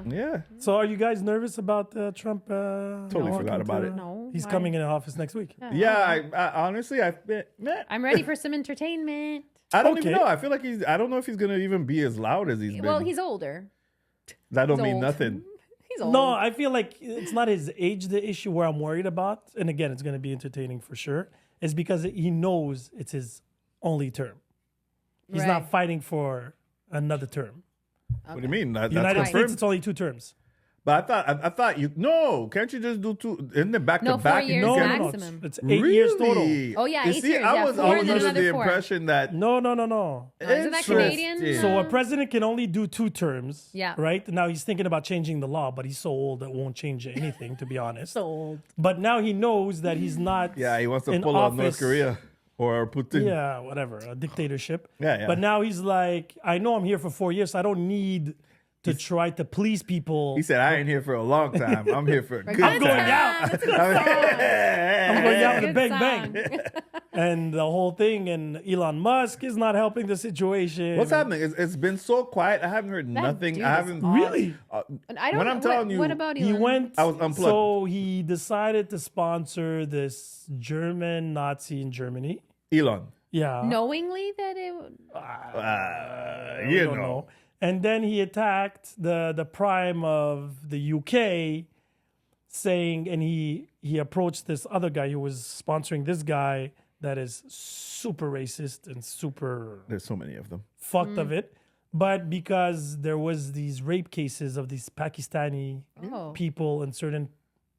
Yeah. So are you guys nervous about Trump? Totally forgot about it. No. He's why? coming in office next week. Yeah, I honestly, I'm ready for some entertainment. I don't even Okay. know. I feel like I don't know if he's going to even be as loud as he's been. Well, he's older. That don't He's mean old. nothing. He's old. No, I feel like it's not his age the issue where I'm worried about. And again, it's going to be entertaining for sure. It's because he knows it's his only term. He's Right. not fighting for another term. What do you mean? That's United States, confirmed? it's only 2 terms. But I thought you no. Can't you just do 2? Isn't it back No, to 4 back? years No, max. no, Maximum. it's 8 years total. Oh, yeah, You 8 see, years, I yeah, was 4 always and then under the another 4. impression that No. Isn't that Canadian? Interesting. So a president can only do 2 terms. Yeah. Right? Now he's thinking about changing the law, but he's so old it won't change anything, to be honest. So old. But now he knows that he's not Yeah, he wants to in pull out North office. Korea or Putin. Yeah, whatever, a dictatorship. Yeah. But now he's like, I know I'm here for 4 years, so I don't need to try to please people. He said, "I ain't here for a long time. I'm here for a good I'm going time." out. That's a good song. I'm going out with a Good bang bang. And the whole thing, and Elon Musk is not helping the situation. What's happening? It's been so quiet. I haven't heard nothing. dude I is haven't awesome. Really? And I don't When know. I'm telling you, what about Elon? He went. I was unplugged. So he decided to sponsor this German Nazi in Germany. Elon. Yeah. knowingly that it. We You don't know. And then he attacked the prime of the UK, saying, and he approached this other guy who was sponsoring this guy that is super racist and super There's so many of them. fucked of it. But because there was these rape cases of these Pakistani Oh. people in certain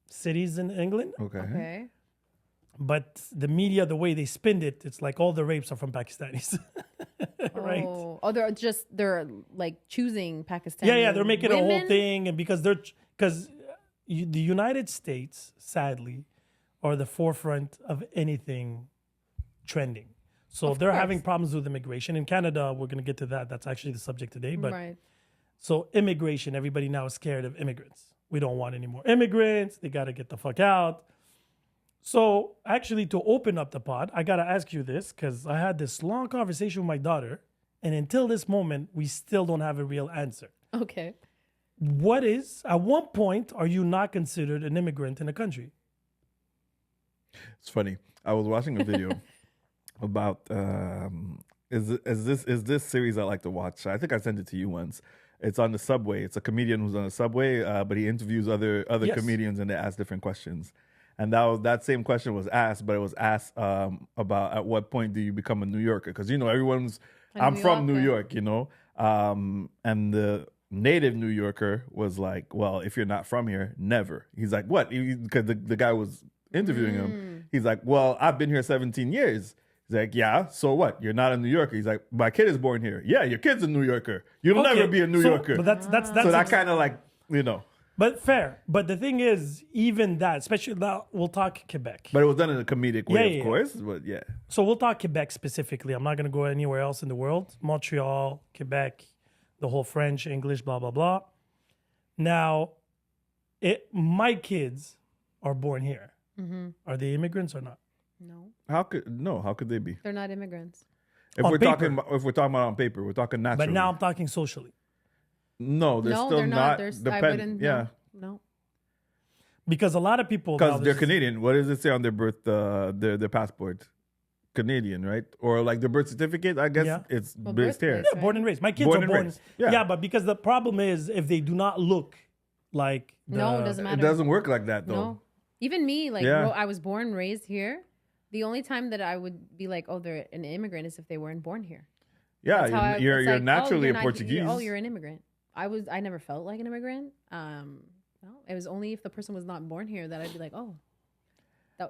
cities in England, Okay. Okay. but the media, the way they spinned it, it's like all the rapes are from Pakistanis. Right? Oh, they're like choosing Pakistani. Yeah, they're making a whole women? thing, and because the United States, sadly, are the forefront of anything trending. So Of they're course. having problems with immigration. In Canada, we're going to get to that. That's actually the subject today. But Right. so immigration, everybody now is scared of immigrants. We don't want any more immigrants. They got to get the fuck out. So actually, to open up the pod, I got to ask you this because I had this long conversation with my daughter, and until this moment, we still don't have a real answer. Okay. At one point, are you not considered an immigrant in a country? It's funny. I was watching a video about is this series I like to watch. I think I sent it to you once. It's on the subway. It's a comedian who's on the subway, but he interviews other Yes. comedians and they ask different questions. And that same question was asked, but it was asked about at what point do you become a New Yorker? Because everyone's I'm New from New Yorker. York, and the native New Yorker was like, well, if you're not from here, never. He's like, what? Because the guy was interviewing him. He's like, well, I've been here 17 years. He's like, yeah, so what? You're not a New Yorker. He's like, my kid is born here. Yeah, your kid's a New Yorker. You'll Okay, never be a New so- Yorker. But that's so that kind of like, But fair. But the thing is, even that, especially now, we'll talk Quebec. But it was done in a comedic way, Yeah. of course. But yeah. So we'll talk Quebec specifically. I'm not going to go anywhere else in the world. Montreal, Quebec, the whole French, English, blah, blah, blah. Now, my kids are born here. Are they immigrants or not? No, How could they be? they're not immigrants. If On we're paper. talking about on paper, we're talking naturally. But now I'm talking socially. no, they're No, still they're not. They're, I depend- wouldn't. Yeah. No. Because a lot of people... Because now, they're this is- Canadian. What does it say on their their passport? Canadian, right? Or like their birth certificate, I guess Yeah. it's Well, based here. birthplace, Yeah, born and raised. My kids Born are and born... raised. Yeah. But because the problem is if they do not look like... No, it doesn't matter. It doesn't work like that though. No. Even me, like, Yeah. I was born, raised here. The only time that I would be like, oh, they're an immigrant is if they weren't born here. Yeah, That's how you're it's like, naturally you're a not- Portuguese. you're an immigrant. I never felt like an immigrant. No, it was only if the person was not born here that I'd be like, oh,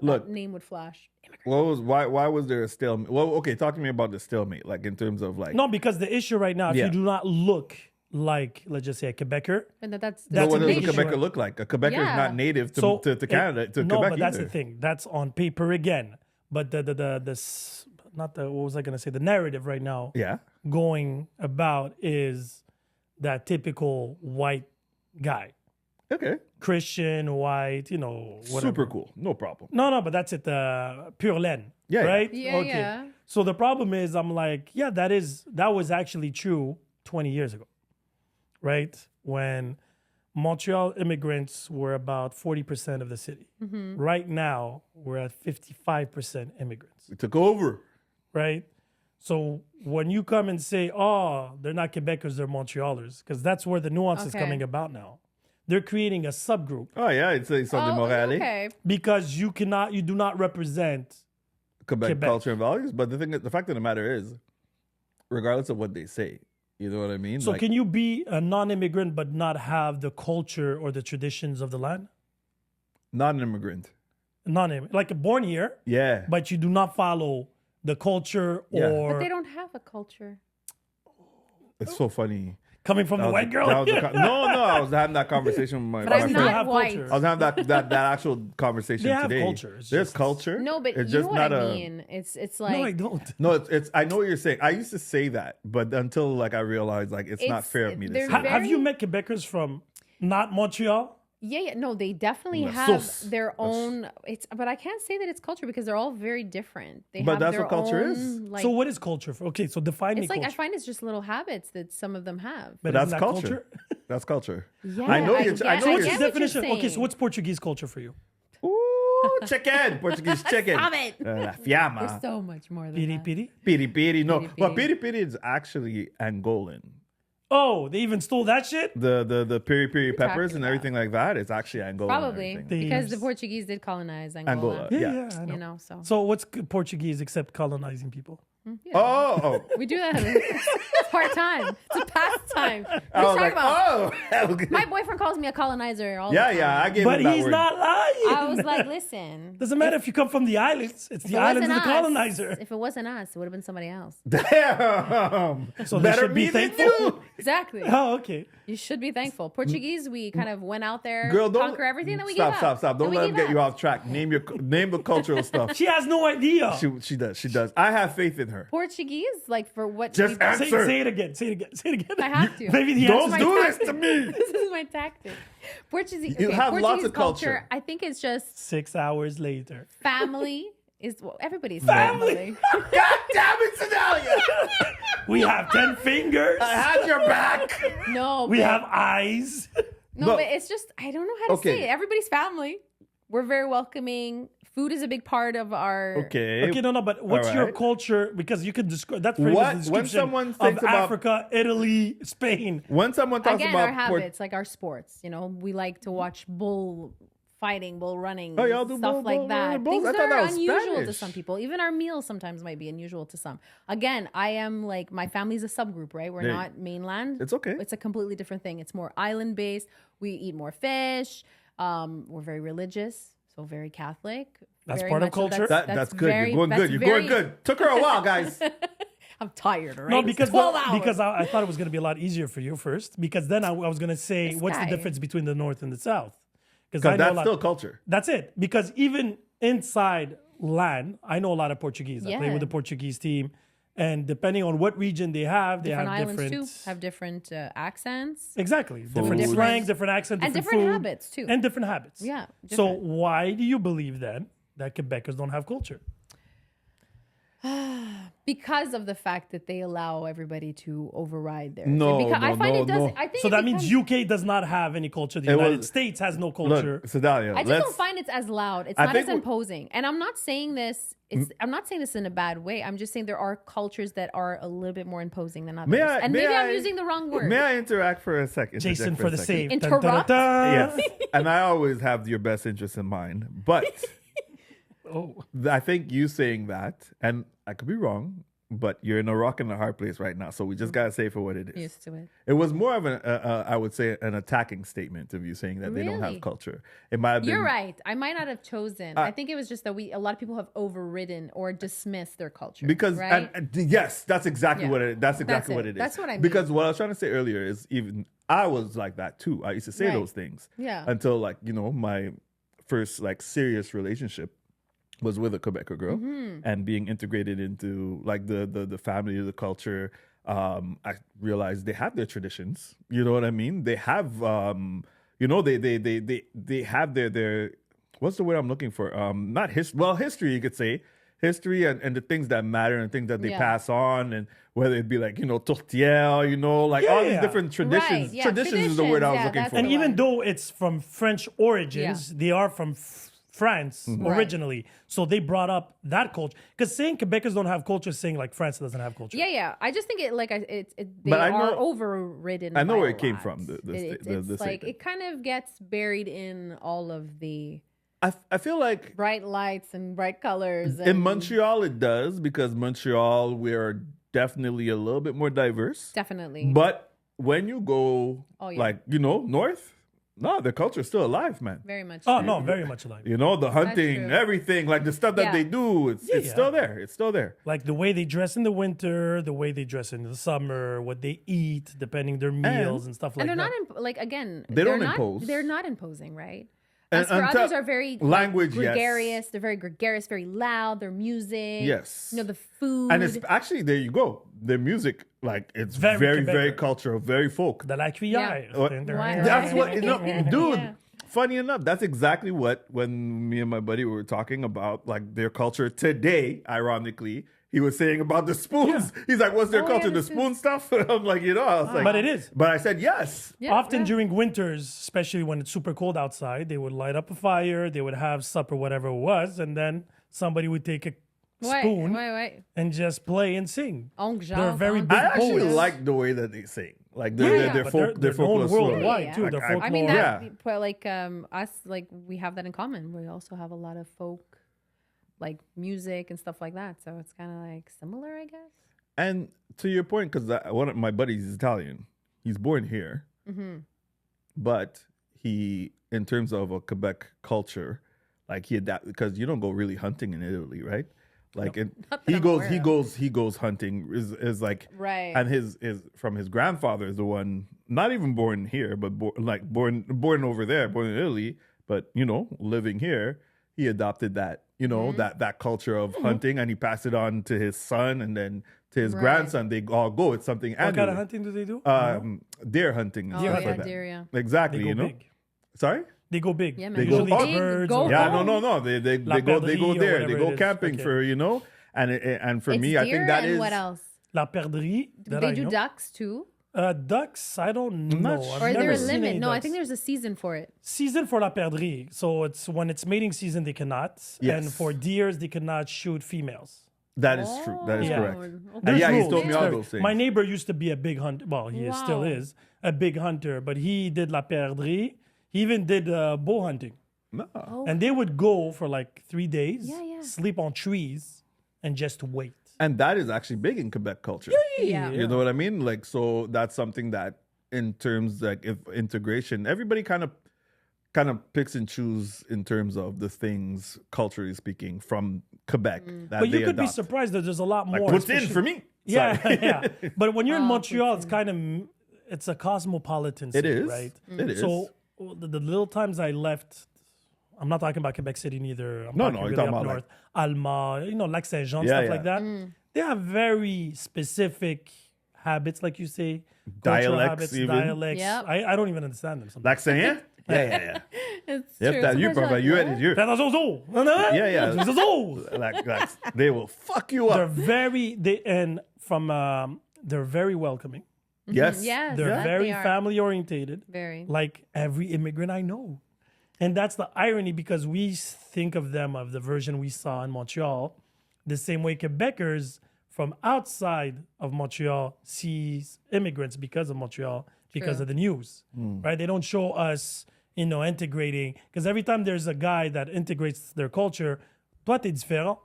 Look. that name would flash. Immigrant. Why was there a stalemate? Well, okay, talk to me about the stalemate, like in terms of like. No, because the issue right now, if Yeah. you do not look like, let's just say, a Quebecer... And that's So That's what an does a issue. Quebecer look like? A Quebecer is Yeah. not native to, So to Canada, to no, Quebec but that's either. the thing. That's on paper again. But what was I gonna say? The narrative right now Yeah. going about is that typical white guy, Okay. Christian, white, whatever. Super cool. No problem. No, but that's it. Pure laine, Yeah, yeah. right? Yeah, yeah. So the problem is, I'm like, yeah, that was actually true 20 years ago, right? When Montreal immigrants were about 40% of the city. Right now, we're at 55% immigrants, We took over. right? So when you come and say, oh, they're not Quebecers, they're Montrealers, because that's where the nuance is Okay. coming about now. They're creating a subgroup Oh yeah, it's something Montrealais. okay. because you do not represent. Quebec, Quebec. culture and values. But the fact of the matter is, regardless of what they say, you know what I mean? So Like, can you be a non-immigrant but not have the culture or the traditions of the land? not an immigrant. Non-immigrant, like born here, Yeah. but you do not follow the culture Yeah. or But they don't have a culture. It's so funny. coming from the white girl. that was no, I was having that conversation with my But I'm friend. They not have white. culture. I was having that actual conversation They have today. culture. It's There's just- culture. No, but it's you just know what not I a. mean. It's No, I like don't. No, it's. I know what you're saying. I used to say that, but until like I realized like it's not It's- fair of me to they're say. Have that. you met Quebecers from not Montreal? yeah. No, they definitely La have sauce. their own. It's but I can't say that it's culture because they're all very different. They But have that's their what culture own, is. Like, So what is culture? Okay, so define me it's like culture. I find it's just little habits that some of them have. but That's isn't that culture. That's culture. Yeah, I know I you're. get- I So know what's you're. the I get what you're definition? Okay, so saying. what's Portuguese culture for you? Ooh, chicken, Portuguese chicken. Stop it. La There's fiamma. so much more than Piri that. piri? Piri piri. No, Piri but piri. piri piri is actually Angolan. Oh, they even stole that shit? The piri piri talking peppers and about? everything like that is actually Angolan. and Probably everything. because the Thieves. Portuguese did colonize Angola. Angola. Yeah, Yeah. I know. You know, so So what's Portuguese except colonizing people? yeah. Oh, We do that. It's part time. It's a pastime. What I are was you like, talking about? oh. My boyfriend calls me a colonizer all Yeah, the time. yeah, I gave But him that he's word. not lying. I was like, listen. Doesn't matter if you come from the islands. It's the If it islands of wasn't the us- colonizer. If it wasn't us, it would have been somebody else. Damn. So they Better should be me than thankful. you. Exactly. Oh, okay. You should be thankful. Portuguese, we kind of went out there, Girl, don't conquer everything that we stop, gave stop, up. stop. That Don't we let him gave get you up. off track. Name the cultural stuff. She has no idea. She does. I have faith in her. Portuguese, like for what? Just we- answer. Say it again. Say it again. Say it again. I have to. Maybe the Don't answer's do my- this to me. This is my tactic. Portuguese. You Okay, have Portuguese lots of culture. I think it's just 6 hours later. family. Is well, everybody's Family. family. God damn it, Cidalia. We have 10 fingers. I had your back. No, We but, have eyes. no, No. but it's just I don't know how to Okay. say it. Everybody's family. We're very welcoming. Food is a big part of our. Okay. Okay, no, but what's All your right. culture? Because you can describe that's pretty What- much the when description someone of thinks about- Africa, Italy, Spain. When someone talks Again, about our habits, like our sports. You know, we like to watch bull fighting, bull running, Oh, y'all do stuff bull- like bull- that. bulls? Things I that thought that are was unusual to Spanish. some people. Even our meals sometimes might be unusual to some. Again, I am like my family's a subgroup, right? We're Yeah. not mainland. It's okay. It's a completely different thing. It's more island based. We eat more fish. We're very religious, so very Catholic. That's Very part of much so culture? that's good. You're going that's good. You're going very- good. Took her a while, guys. I'm tired, right? No, It's because 12 hours. because I thought it was going to be a lot easier for you first. Because then I was going to say, This what's the guy. difference between the North and the South? Because Because that's still culture. That's it. Because even inside land, I know a lot of Portuguese. I play Yeah. with the Portuguese team, and depending on what region they have, they different have islands different too have different accents exactly different Food. slangs, different accents, and different different food, habits too. and different habits. Yeah, So different. why do you believe then that Quebecers don't have culture? Because of the fact that they allow everybody to override theirs. No, because I no, find no, it does. no. I think So it that means becomes- UK does not have any culture. The It United was- States has no culture. Look, Cidalia, I just let's. don't find it's as loud. It's I not as think we- imposing. And I'm not saying this. I'm not saying this in a bad way. I'm just saying there are cultures that are a little bit more imposing than others. May I- and may maybe I'm I- using the wrong word. May I interact for a second? Jason Interject for a the second? save. Interrupt? Yes, and I always have your best interest in mind. But Oh, I think you saying that, and I could be wrong, but you're in a rock and a hard place right now. So we just gotta say for what it is. Used to it. It was more of I would say, an attacking statement of you saying that they don't Really? have culture. It might have been. You're right. I might not have chosen. I think it was just that a lot of people have overridden or dismissed their culture. Because right? and yes, that's exactly Yeah. what it. That's exactly That's what it. it is. That's what I mean. Because what I was trying to say earlier is even I was like that too. I used to say Right. those things. Yeah. Until like my first like serious relationship was with a Quebecer girl, Mm-hmm. and being integrated into like the family, the culture. I realized they have their traditions. You know what I mean? They have they have their what's the word I'm looking for? Not history. Well, history you could say. history and the things that matter and things that they Yeah. pass on, and whether it be like, tourtière, like all these Yeah. different traditions. Right, yeah, Traditions is the word I was traditions, looking yeah, for. And the even one. though it's from French origins, they are from France originally. So they brought up that culture. Because saying Quebecers don't have culture, saying like France doesn't have culture. Yeah. I just think they But I are know- overridden. I know by where a it came lot. from, the It's the like statement. it kind of gets buried in all of the I feel like bright lights and bright colors. in And Montreal it does, because Montreal, we're definitely a little bit more diverse. definitely. But when you go Oh, yeah. like, north, no, the culture's still alive, man. very much. Oh, so. no, very much alive. The hunting, true. everything, like the stuff that Yeah. they do, it's Yeah. still there. It's still there. Like the way they dress in the winter, the way they dress in the summer, what they eat, depending their meals and stuff like And they're that. not again. They they're don't not, impose. They're not imposing, right? And As for until- others are very language, yes. gregarious. They're very gregarious, very loud. Their music, Yes. the food, And it's actually, there you go. The music, like, it's Very very, Quebec. very cultural, very folk. De la cuillère. Yeah. Why- That's what, dude. Yeah. Funny enough, that's exactly what, when me and my buddy were talking about like their culture today, ironically, he was saying about the spoons. He's like, what's their Oh, culture? yeah, the the spoon stuff? I'm like, I was like, But it is. But I said yes. Yeah, Often yeah. during winters, especially when it's super cold outside, they would light up a fire, they would have supper, whatever it was, and then somebody would take a spoon Wait. and just play and sing. Oncle They're Jacques, very Oncle big I actually poets. like the way that they sing. Like Yeah, yeah. their But folk, they're their folklore known story. worldwide Yeah. too. Their Like, folklore. I mean Yeah. that, but like us, like we have that in common. We also have a lot of folk, like music and stuff like that. So it's kind of like similar, I guess. And to your point, because one of my buddies is Italian. He's born here, but he, in terms of a Quebec culture, like he adapt, because you don't go really hunting in Italy, right? Like Not that he I'm goes, aware he of. goes, he goes hunting is like Right. And his from his grandfather is the one, not even born here, but born over there, born in Italy, but living here. He adopted that, that culture of hunting, and he passed it on to his son, and then to his Right. grandson. They all go. It's something What kind of annually. hunting do they do? Deer hunting. And Oh, stuff yeah, like that. deer, yeah. Exactly. They go big. Sorry. They go big. Yeah, man. They go Usually big, it's birds. go or- Yeah, home. no. They La go Perdrix or there. whatever They go it is. camping Okay. for and for It's me, I deer think that and is what else? La perdrix. that They I do know. ducks too, Ducks, I don't know. not I've sure. or is there never a seen limit? any No, I ducks. think there's a season for it. Season for la perdrix. So it's when it's mating season, they cannot. Yes. And for deers, they cannot shoot females. That is true. That is Yeah. correct. Okay. And yeah, he's rules. told me It's all very- those things. My neighbor used to be a big hunter. Well, he still Wow. is a big hunter, but he did la perdrix. He even did bow hunting. No. And they would go for like 3 days, Yeah. sleep on trees, and just wait. And that is actually big in Quebec culture. Yeah. You know what I mean? Like, so that's something that, in terms like if integration, everybody kind of picks and choose in terms of the things, culturally speaking, from Quebec that But you they could be adopt. surprised that there's a lot more. Like, what's in especially- for me? Yeah, Sorry. yeah. But when you're in Oh, Montreal, it's kind of it's a cosmopolitan It city, is. right? It is. So the little times I left, I'm not talking about Quebec City neither. I'm No, talking no, you're really talking up about, north, Alma, Lac Saint Jean, Yeah, stuff yeah. like that. They have very specific habits, like you say, cultural Dialects habits, even. dialects. Yep. I don't even understand them sometimes. Like saying? Yeah. It's Yep, true. that you Sometimes probably you're you like, you Fais attention aux os. Yeah. like they will fuck you They're up. they're very welcoming. Yes. Yes, They're that very they are. family orientated. Very. Like every immigrant I know. And that's the irony, because we think of them, of the version we saw in Montreal, the same way Quebecers from outside of Montreal sees immigrants because of Montreal, because True. of the news, right? They don't show us, integrating. Because every time there's a guy that integrates their culture, toi t'es différent.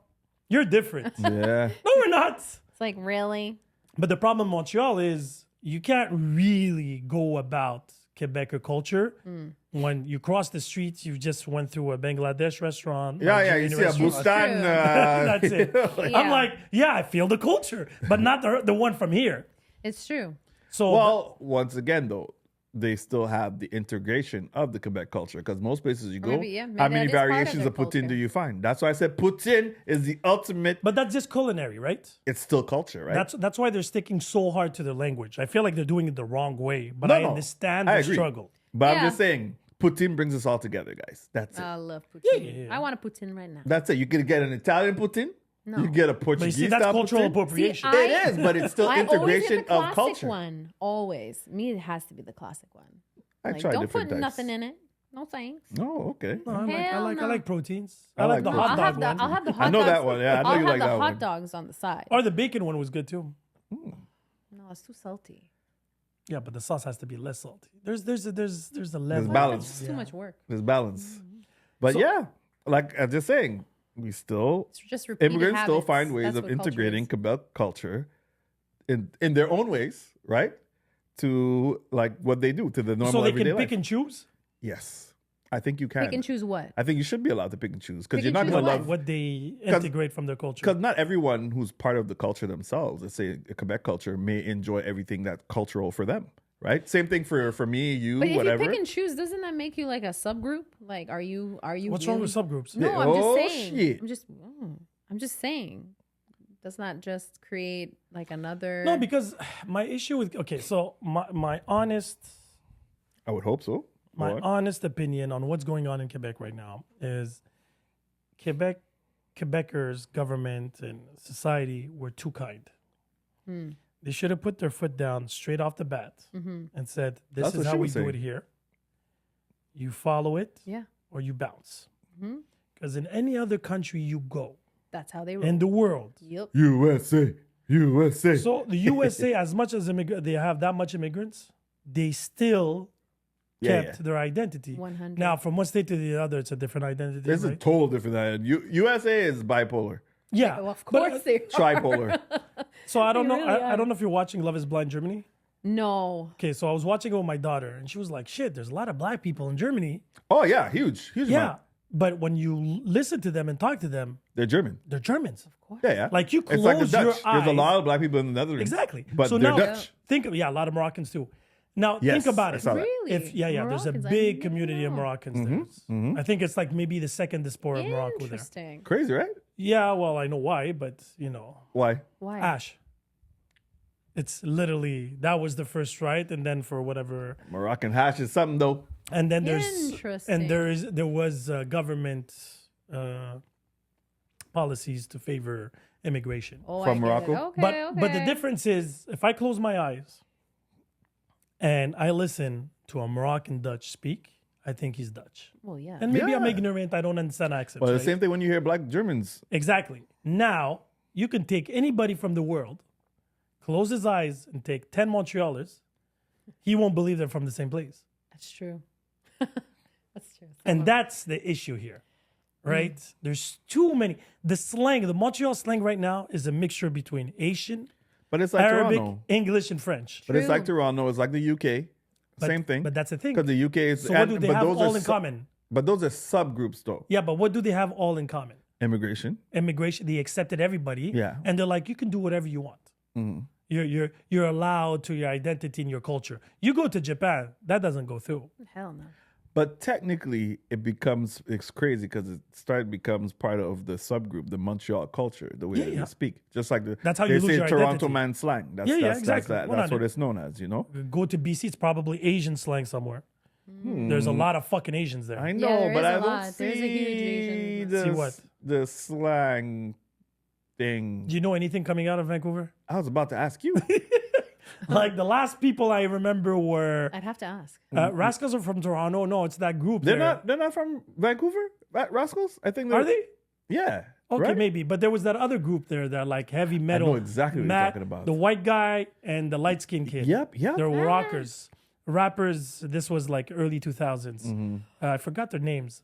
You're different. Yeah. No, we're not. It's like, really? But the problem in Montreal is you can't really go about Quebecer culture when you cross the street. You just went through a Bangladesh restaurant. Yeah, you Nigerian see a restaurant. Bustan. True. That's it. I'm Yeah. like, yeah, I feel the culture, but not the one from here. It's true. So Well, once again, though, they still have the integration of the Quebec culture, because most places you go, maybe, yeah, maybe how that many is part of variations their of poutine culture. do you find? That's why I said poutine is the ultimate. but that's just culinary, right? It's still culture, right? That's why they're sticking so hard to their language. I feel like they're doing it the wrong way, but No, I no. understand I the agree. struggle. But I'm Yeah. just saying, poutine brings us all together, guys. That's it. I love poutine. Yeah. I want a poutine right now. That's it. You could get an Italian poutine, No. You get a But you Portuguese see, that's style cultural poutine. appropriation. It is, but it's still I always get integration the of classic culture. one. Always. Me, it has to be the classic one. I Like, try don't different put types. nothing in it. No thanks. Oh, okay. No, I Hell like no. proteins. I I like like the proteins. hot dog one. I'll have the hot I know dogs. that one. Yeah, I know I'll you have like the that hot one. dogs on the side. Or the bacon one was good too. No, it's too salty. Yeah, but the sauce has to be less salty. There's a level. There's balance. It's too much work. There's balance. But So- yeah, like I'm just saying, we still It's just repeated immigrants still habits. find ways That's of what culture integrating is. Quebec culture in their own ways, right? To like what they do to the normal So they everyday can pick life. and choose Yes, I think you can. Pick and choose what? I think you should be allowed to pick and choose because Pick you're and not choose going to what? love. what they integrate from their culture. Because not everyone who's part of the culture themselves, let's say a Quebec culture, may enjoy everything that's cultural for them, right? Same thing for me, you, But if whatever. you pick and choose, doesn't that make you like a subgroup? Like, are you? What's wrong with subgroups? No, Yeah. I'm just Oh, saying. shit. I'm just saying. Does not just create like another. No, because my issue with so my honest I would hope so. Go on. honest opinion on what's going on in Quebec right now is Quebecers, government, and society were too kind. They should have put their foot down straight off the bat and said, "This That's is what how she we was do it saying. here. You follow it, Yeah, or you bounce." Because in any other country you go that's how they roll. in the world, Yep. USA, USA. so the USA, as much as they have that much immigrants, they still Yeah, kept yeah. their identity. 100. Now, from one state to the other, it's a different identity. It's a right? total different island. USA is bipolar, Yeah, Well, of but, course they. tripolar. so I don't know. really I are. don't know if you're watching Love Is Blind Germany. No. Okay, so I was watching it with my daughter, and she was like, "Shit, there's a lot of black people in Germany." Oh yeah, huge Yeah, amount. but when you listen to them and talk to them, They're German. they're Germans. Yeah, yeah. Like, you it's like the close your Dutch. There's a eyes- lot of black people in the Netherlands. Exactly. but so they're now Dutch. think of a lot of Moroccans too. Now Yes, think about I it. saw that. Really? If there's a Moroccans, I big didn't community of know. Moroccans there. I think it's like maybe the second diaspora of Morocco there. Interesting. Crazy, right? Yeah, well, I know why, but Why? Why? Ash. It's literally that was the first right, and then for whatever, Moroccan hash is something though. and then Interesting. there was government policies to favor immigration. Oh, From I get Morocco? It. Okay, But the okay. difference is if I close my eyes and I listen to a Moroccan Dutch speak, I think he's Dutch. Well, yeah. And maybe I'm Yeah. ignorant, I don't understand accents. Well, the right? same thing when you hear black Germans. Exactly. Now, you can take anybody from the world, close his eyes, and take 10 Montrealers. He won't believe they're from the same place. That's true. That's true. And that's the issue here, right? There's too many. The slang, the Montreal slang right now is a mixture between Asian, But it's like Arabic, Toronto. English, and French. But it's like True. Toronto. It's like the UK. Same thing. But that's the thing. Because the UK is. So what do they but have those are all in common? But those are subgroups though. Yeah, but what do they have all in common? Immigration. Immigration. They accepted everybody. Yeah. And they're like, you can do whatever you want. You're allowed to your identity and your culture. You go to Japan, that doesn't go through. Hell no. But technically, it's crazy because it becomes part of the subgroup, the Montreal culture, the way that yeah. they speak. Just like That's how they you lose say your Toronto identity. man slang. That's, Yeah, that's, exactly. That's 100. what it's known as, Go to BC, it's probably Asian slang somewhere. There's a lot of fucking Asians there. I Yeah, know, there but is a I don't lot. see, There's a huge Asian- the, See what? the slang thing. Do you know anything coming out of Vancouver? I was about to ask you. Like the last people I remember were I'd have to ask. Rascals are from Toronto. No, it's that group. They're there. not from Vancouver, Rascals? I think Are they? Yeah. Okay, right? maybe. But there was that other group there that like heavy metal. know exactly what you're Matt, talking about. The white guy and the light skinned kid. Yep. They're rockers. Rappers, this was like early 2000s. Mm-hmm. I forgot their names.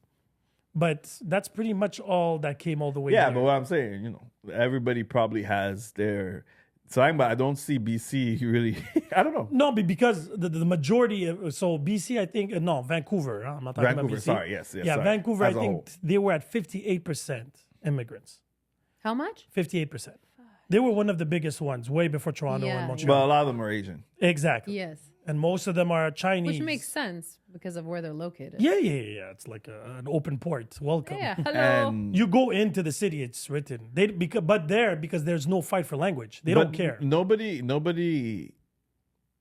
But that's pretty much all that came all the way Yeah, here. but what I'm saying, everybody probably has their slang, but I don't see BC really. I don't know. No, because the majority so BC, I think, no, Vancouver. I'm not talking Vancouver, about BC. sorry, yes, Yeah, sorry. Vancouver, As I a think whole. they were at 58% immigrants. How much? 58%. They were one of the biggest ones, way before Toronto Yeah, and yeah. Montreal. But a lot of them are Asian. Exactly. Yes. And most of them are Chinese. Which makes sense because of where they're located. Yeah. It's like an open port. Welcome. Yeah. Hello. And You go into the city, it's written. Because there's no fight for language. They don't care. Nobody,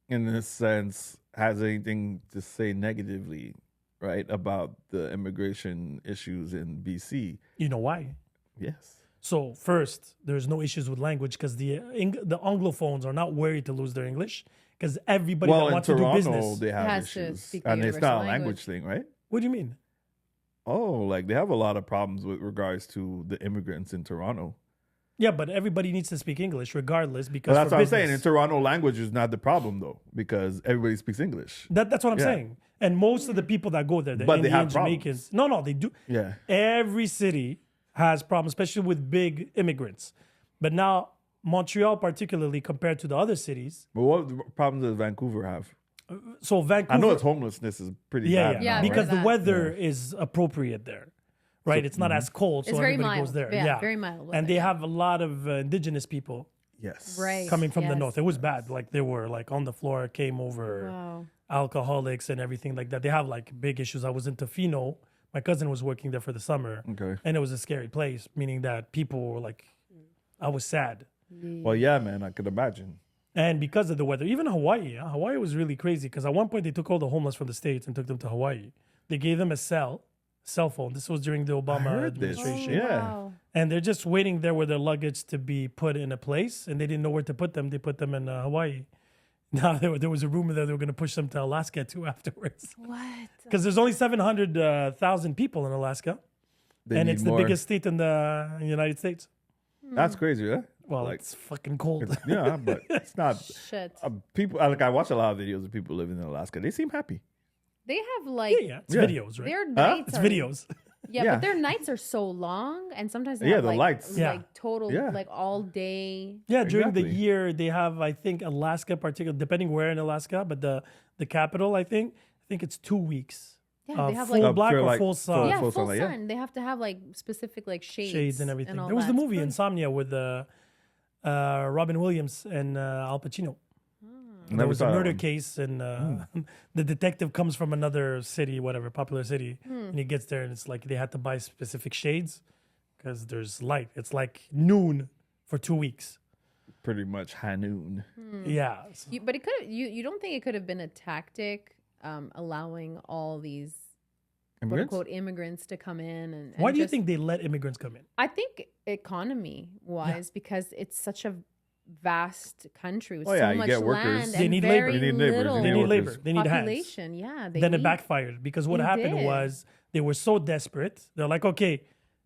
in this sense, has anything to say negatively, right, about the immigration issues in BC. You know why? Yes. So first, there's no issues with language because the Anglophones are not worried to lose their English because everybody that Well, in wants to do Toronto, business. they have has to issues. speak the And it's universal not a language language. thing, right? What do you mean? Oh, like they have a lot of problems with regards to the immigrants in Toronto. Yeah, but everybody needs to speak English regardless because But that's for what I'm business, saying. In Toronto, language is not the problem, though, because everybody speaks English. That's what I'm Yeah. saying. And most of the people that go there, the But they Indian, have problems. Jamaicans. No, they do. Yeah. Every city has problems, especially with big immigrants. But now, Montreal, particularly compared to the other cities, But what problems does Vancouver have? so Vancouver. I know its homelessness is pretty yeah, bad. Yeah, now, because right? the weather is appropriate there, right? it's not as cold, so It's very everybody mild. goes there. Yeah, very mild weather, and they yeah. have a lot of indigenous people Yes. Right. coming from the Yes. north. It was bad. Like they were like on the floor, came over. Wow. Alcoholics and everything like that. They have like big issues. I was in Tofino. My cousin was working there for the summer. Okay. And it was a scary place, meaning that people were like, I was sad. Well, yeah, man, I could imagine. And because of the weather, even Hawaii, Hawaii was really crazy because at one point they took all the homeless from the States and took them to Hawaii. They gave them a cell phone. This was during the Obama heard this. administration. Yeah. Wow. And they're just waiting there with their luggage to be put in a place and they didn't know where to put them. They put them in Hawaii. Now there was a rumor that they were going to push them to Alaska too afterwards. What? Because there's only 700,000 people in Alaska, They and need it's more. the biggest state in the United States. That's crazy, huh? Well, Like, it's fucking cold. yeah, but it's not. Shit. People like I watch a lot of videos of people living in Alaska. They seem happy. They have like yeah, it's Yeah. videos, right? their nights It's are videos. Yeah, Yeah. but their nights are so long, and sometimes they Yeah, have the like, lights. Yeah. like total Yeah. like all day. Yeah, during the Exactly. year they have, I think, Alaska, particularly depending where in Alaska, but the capital, I think it's 2 weeks. Yeah, they have full like black for, or like, full sun. yeah, full full sunlight, sun. yeah. They have to have like specific like Shades and everything. all There was that. the It's movie pretty- Insomnia with Robin Williams and Al Pacino. There Never was a saw that murder one. case, and the detective comes from another city, whatever, popular city, and he gets there, and it's like they had to buy specific shades because there's light. It's like noon for 2 weeks. Pretty much high noon. Yeah. So- But it could you don't think it could have been a tactic allowing all these quote Immigrants? unquote immigrants to come in and Why do you just- think they let immigrants come in? I think economy wise because it's such a vast country with Oh, yeah, so you much get workers. land They and need labor. very You need laborers. little You They need workers. labor. They need hands. population. Yeah, they Then it need- backfired because what It happened did. was they were so desperate. They're like, okay,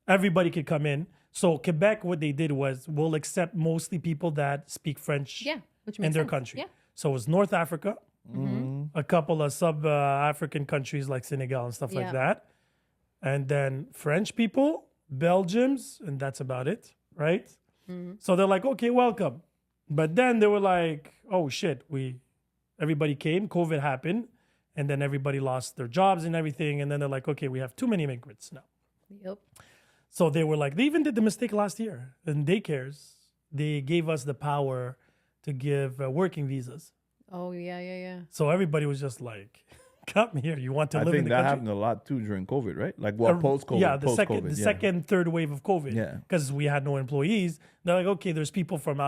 everybody could come in. So Quebec, what they did was we'll accept mostly people that speak French Yeah, which in makes their sense. country. Yeah. So it was North Africa, Mm-hmm. a couple of sub-African countries like Senegal and stuff Yeah. like that. And then French people, Belgians, and that's about it, right? Mm-hmm. So they're like, okay, welcome. But then they were like, oh shit, everybody came, COVID happened, and then everybody lost their jobs and everything. And then they're like, okay, we have too many immigrants now. Yep. So they were like, they even did the mistake last year in daycares. They gave us the power to give working visas. Oh yeah. So everybody was just like, come here. You want to I live in think the that country? happened a lot too during COVID, right? Like, well, post COVID. Yeah, the post-COVID, second, third wave of COVID. Yeah. Because we had no employees. They're like, okay, there's people from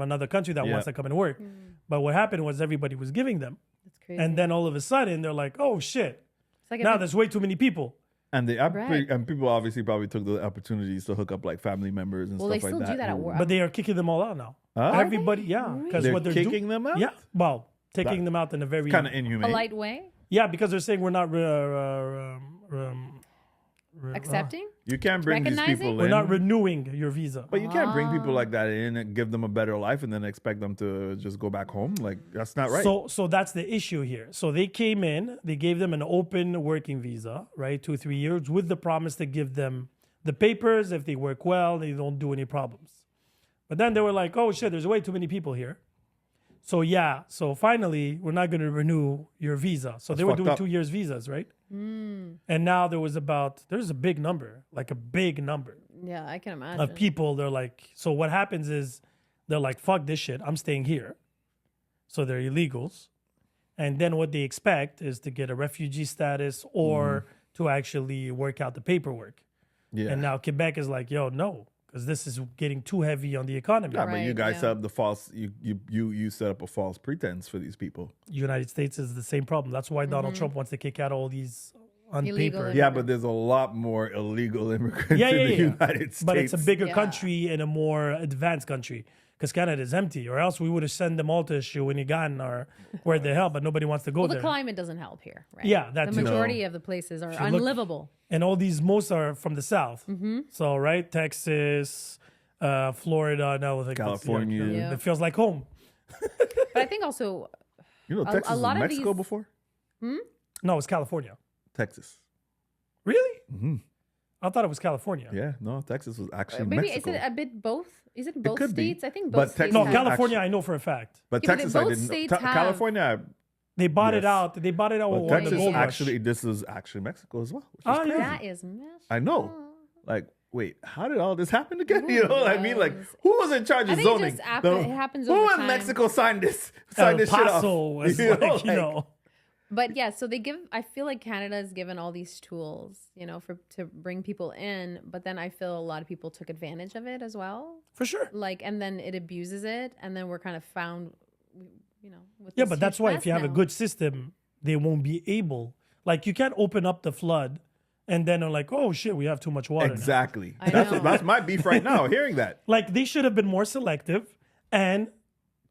another country that Yeah. wants to come and work. But what happened was everybody was giving them. That's crazy. And then all of a sudden they're like, oh shit. it's like Now there's way too many people. And Right. and people obviously probably took the opportunities to hook up like family members and well, they stuff still like that. do that at who- work. But they are kicking them all out now. Huh? Everybody, yeah. Because They're what they're kicking them out? Yeah. Well, taking them out in a very Kind of inhumane. polite way, Yeah, because they're saying we're not accepting. You can't bring these Recognizing? people we're in. not renewing your visa. But you can't bring people like that in and give them a better life and then expect them to just go back home. Like, that's not right. So that's the issue here. So they came in, they gave them an open working visa, right? 2-3 years with the promise to give them the papers. If they work well, they don't do any problems. But then they were like, oh shit, there's way too many people here. So finally, we're not going to renew your visa. So they were fucked doing up. 2 years visas, right? And now there's a big number, like a big number Yeah, I can imagine. of people. They're like, so what happens is they're like, fuck this shit. I'm staying here. So they're illegals. And then what they expect is to get a refugee status or to actually work out the paperwork. yeah. And now Quebec is like, yo, no, because this is getting too heavy on the economy. Yeah, but you Right, guys yeah. set up the false. You set up a false pretense for these people. United States is the same problem. That's why Donald Trump wants to kick out all these on Illegal paper. Yeah, but there's a lot more illegal immigrants Yeah, in the yeah. United States. But it's a bigger Yeah. country and a more advanced country. Because Canada is empty, or else we would have sent them all to Shawinigan or where the hell, but nobody wants to go Well, the there. climate doesn't help here, right? Yeah, that the too. majority of the places are look- unlivable. And all these most are from the south. So, right, Texas, Florida, now I think California. Yeah. It feels like home. But I think also You know, Texas was lot of Mexico these- before? No, it's California. Texas. Really? I thought it was California. Yeah, no, Texas was actually maybe Mexico. is it a bit both? Is it both could be. states? I think But both states. Texas No, is have- California, actually- I know for a fact. But Yeah, but Texas, both I didn't know. states have- California, They bought it Yes. out. They bought it out but with the Texas gold rush. actually, this is actually Mexico as well. Which is Oh, crazy. yeah. That is messed I know. up. Like, wait, how did all this happen again? Who You know what I mean? Like, knows? who was in charge I of think it zoning? just it happens Who over in time. Mexico signed this? El Signed this shit off. Paso is You know, like, you know. But yeah, so I feel like Canada has given all these tools, you know, to bring people in. But then I feel a lot of people took advantage of it as well. For sure. Like, and then it abuses it. And then we're kind of found, you know, with Yeah, this but that's huge why mess if you have a now. good system, they won't be able. Like, you can't open up the flood and then they're like, oh shit, we have too much water. now. Exactly. I That's know. that's my beef right now. Hearing that. Like, they should have been more selective and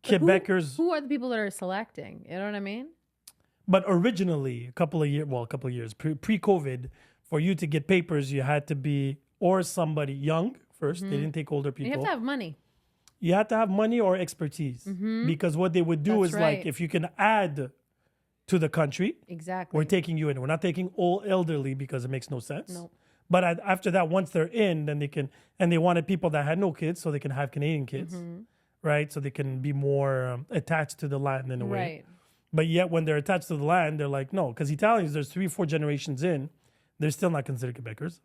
Quebecers. Who are the people that are selecting? You know what I mean? But originally, a couple of years, pre-COVID, for you to get papers, you had to be or somebody young 1st. They didn't take older You people. have to have money. You had to have money or expertise. Because what they would do That's is right. like, if you can add to the country, Exactly. we're taking you in. We're not taking all elderly because it makes no sense. No. But after that, once they're in, then they can, and they wanted people that had no kids so they can have Canadian kids, right? So they can be more attached to the land in a way. Right. But yet, when they're attached to the land, they're like, no, because Italians, there's 3-4 generations in, they're still not considered Quebecers.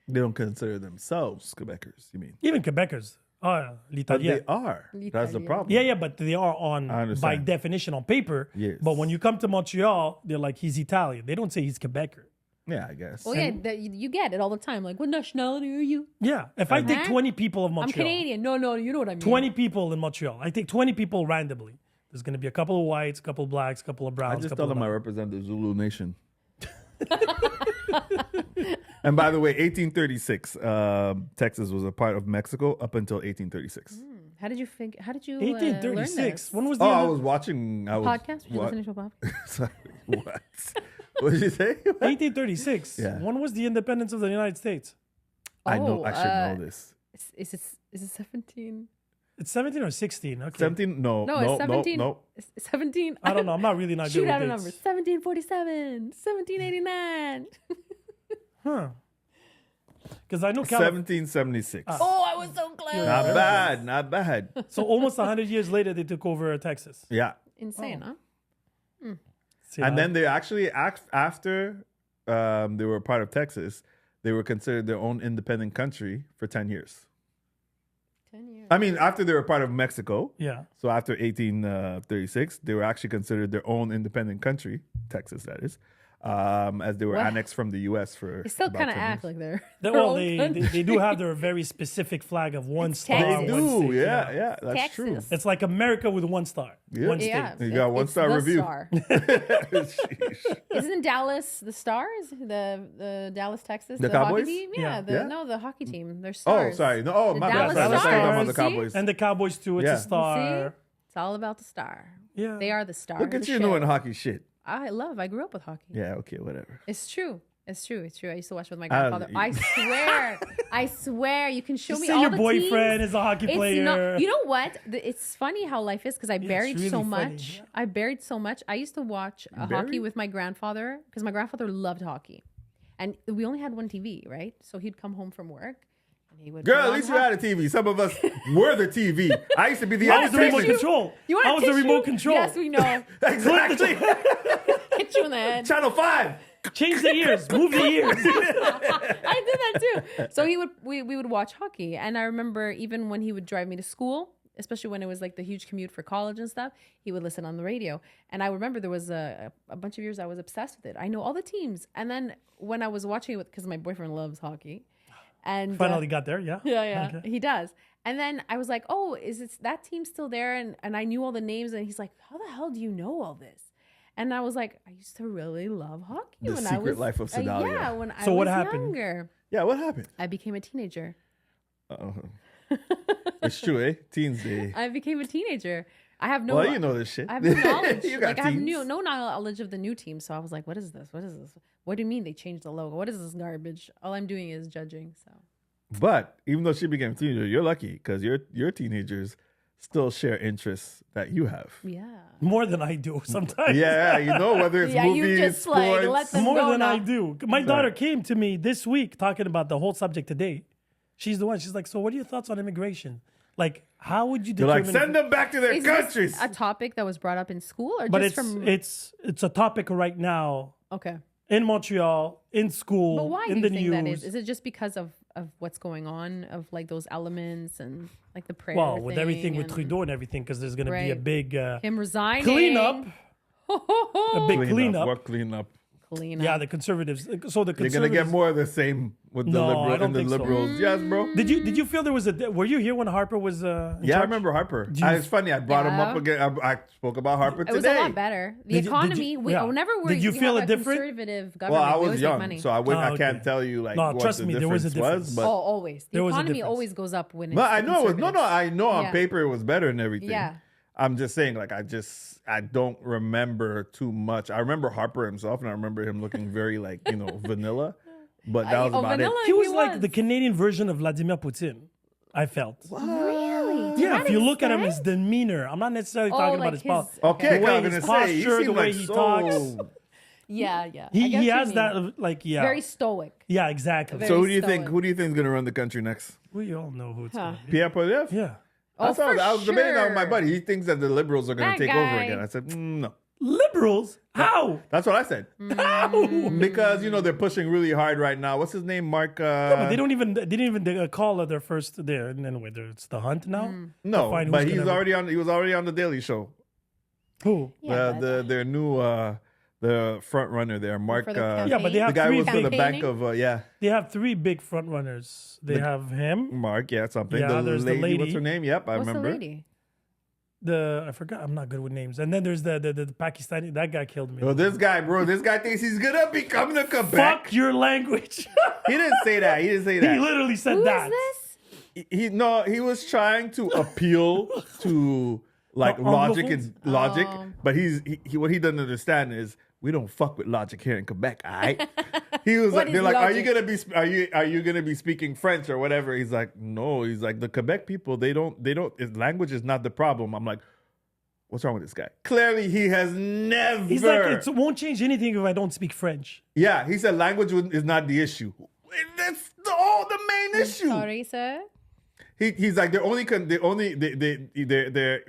They don't consider themselves Quebecers, you mean? Even Quebecers, But l'Italien. they are. That's the L'Italien. problem. Yeah, but they are on I by understand. definition on paper. Yes. But when you come to Montreal, they're like, he's Italian. They don't say he's Quebecer. Yeah, I guess. Well, yeah, you get it all the time. Like, what nationality are you? Yeah. If I take Huh? 20 people of I'm Montreal, Canadian. No, you know what I mean. 20 people in Montreal, I take 20 people randomly. There's going to be a couple of whites, a couple of blacks, a couple of I browns. just couple tell them I of represent the Zulu nation. And by the way, 1836, Texas was a part of Mexico up until 1836. How did you think? How did you 1836. learn this? When was the Oh, end I of- was watching. I was Podcast? Did you what? listen to a podcast? Sorry, what? What did you say? 1836. Yeah. When was the independence of the United States? I know. Oh, I should know this. Is it 17? It's 17 or 16. Okay. 17? No, No, no, it's 17. no. It's 17. I don't know. I'm not really not Shoot good out a with number. dates. 1747, 1789. Huh. Because I know California. 1776. Oh, I was so close. Not bad. Not bad. So almost 100 years later, they took over Texas. Yeah. Insane, huh? See, And then they actually, after they were a part of Texas, they were considered their own independent country for 10 years. 10 years. I mean, after they were part of Mexico, yeah. so after 1836, they were actually considered their own independent country, Texas, that is, as they were What? annexed from the U.S. for They still about kind of 10 act years. like they're. They, their well, own they, country. they do have their very specific flag of one star. Texas. They one do, state, yeah, that's true. Texas. It's like America with one star. Yeah. One state. Yeah, You got one it's star the review. Star. Sheesh. Isn't Dallas the Stars? The Dallas, Texas, The the hockey Cowboys? team? Yeah. Yeah, Yeah. No, the hockey team. They're Oh, stars. sorry. No, oh, The my bad. Dallas Sorry, let's talk about the Stars. See? Cowboys. And the Cowboys too. It's Yeah. a star. See? It's all about the star. Yeah. They are the star. Look of at the you show. knowing hockey shit. I grew up with hockey. Yeah, okay, whatever. It's true. It's true. It's true. I used to watch with my I- grandfather. I swear. You can show Just me say all your the boyfriend teams. is a hockey It's player. not. You know what? It's funny how life is because I buried really so funny, much. yeah. I buried so much. I used to watch hockey buried? with my grandfather because my grandfather loved hockey, and we only had one TV, right? So he'd come home from work. And he would Girl, put at on least you had a TV. Some of us were the TV. I used to be the I was the remote entertainment. control. You want I a was the tissue? remote control. Yes, we know. Exactly. Hit you in the head. Channel 5. Change the ears. Move the ears. I did that too. So we would watch hockey, and I remember even when he would drive me to school, especially when it was like the huge commute for college and stuff, he would listen on the radio. And I remember there was a bunch of years I was obsessed with it. I know all the teams, and then when I was watching it because my boyfriend loves hockey, and Finally got there. Yeah. yeah, Okay. he does. And then I was like, oh, is it that team still there? And I knew all the names, and he's like, how the hell do you know all this? And I was like, I used to really love hockey The when I secret was life of Cidalia. yeah, when I So was what happened? younger. Yeah, what happened? I became a teenager. It's true, eh? Teens Day. I became a teenager. I have no Well, you know this shit. I have no knowledge. You got Like I have teens. no knowledge of the new team. So I was like, what is this? What is this? What do you mean they changed the logo? What is this garbage? All I'm doing is judging. So But even though she became a teenager, you're lucky because your teenagers still share interests that you have. yeah. More than I do sometimes. Yeah, you know, whether it's Yeah, you movies, just, like, sports. let them More go than I now. do. My daughter came to me this week talking about the whole subject today. She's the one. She's like, so what are your thoughts on immigration? Like, how would you You're determine? like, send them back to their Is countries. this a topic that was brought up in school or But just it's from it's a topic right now okay. in Montreal, in school, But why in do the you think news. that is? Is it just because of what's going on, of like those elements and like the prayer? Well, with thing everything with and Trudeau and everything, because there's going to be a Right. big him resigning, cleanup, a big cleanup. What cleanup? Cleanup. Yeah, the conservatives. So the You're conservatives. gonna get more of the same with the No, I liberal don't and the think so. liberals. Yes, bro. Did you feel there was a? Were you here when Harper was? In Yeah, I charge? remember Harper. you- It's funny. I brought him Yeah. up again. I spoke about Harper It today. was a lot better. The Did you- economy. yeah. Whenever Did you we feel have it a different? conservative Well, government, I they was always make young, money. so I okay. can't tell you like No, what trust the me, there difference was a difference. was. But always. The There was a economy difference. always goes up when it's I know it was no. conservatives. I know on Yeah. paper it was better and everything. Yeah. I'm just saying, like, I don't remember too much. I remember Harper himself, and I remember him looking very like vanilla. But that was about vanilla it. He was He like was. the Canadian version of Vladimir Putin. I felt. Really? To Yeah, that if you look at him, his extent? demeanor. I'm not necessarily Oh, talking like about his his- politics. Okay, The way I'm gonna his say posture, he the way he talks. Yeah, yeah. I He get what you has mean. that like yeah. Very stoic. Yeah, exactly. Very So who do you think? stoic. Who do you think is gonna run the country next? We all know who it's Huh. going to be. Pierre Poilievre? Yeah. That's Oh, how for I was debating that with my sure. buddy. He thinks that the liberals are gonna That take over guy. again. I said no. Liberals? How? That's what I said. How? Because they're pushing really hard right now. What's his name? Mark. But they didn't even call their first there. And anyway, it's the hunt now. No, find but who's he was gonna- already on the Daily Show. Who? Yeah, but- Their new the front runner there, Mark. For the campaign? Yeah, but they the have guy three was for the big. bank Campaigning? of They have three big front runners. They have him. Mark. Yeah, something. Yeah, there's the What's lady. her name? Yep, I What's remember. the lady? I forgot. I'm not good with names. And then there's the Pakistani. That guy killed me. Oh, this guy, bro. This guy thinks he's gonna be coming to Quebec. Fuck your language. He didn't say that. He didn't say He that. literally said Who is that. this? He was trying to appeal to like The logic Anglophones? and logic, but he what he doesn't understand is we don't fuck with logic here in Quebec, all right? He was What like, they're is like, logic? are you gonna be speaking French or whatever? He's like, no. He's like, the Quebec people, they don't. His language is not the problem. I'm like, what's wrong with this guy? Clearly, he has never. He's like, it won't change anything if I don't speak French. Yeah, he said language is not the issue. That's the main issue. Sorry, sir. He's like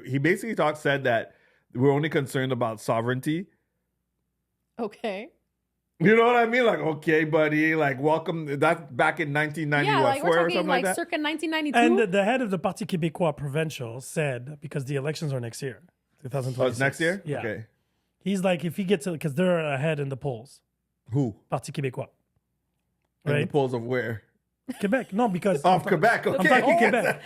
he basically said that we're only concerned about sovereignty. Okay. You know what I mean? Like, okay, buddy, like welcome. That's back in 1994 Yeah, like we're or talking something like that. circa 1992. And the head of the Parti Québécois provincial said, because the elections are next year, 2026. Oh, it's next year? Yeah. Okay. He's like, if he gets it, because they're ahead in the polls, Who? Parti Québécois. In the Right? polls of where? Quebec. No, because. Of Quebec. Okay. I'm talking Quebec.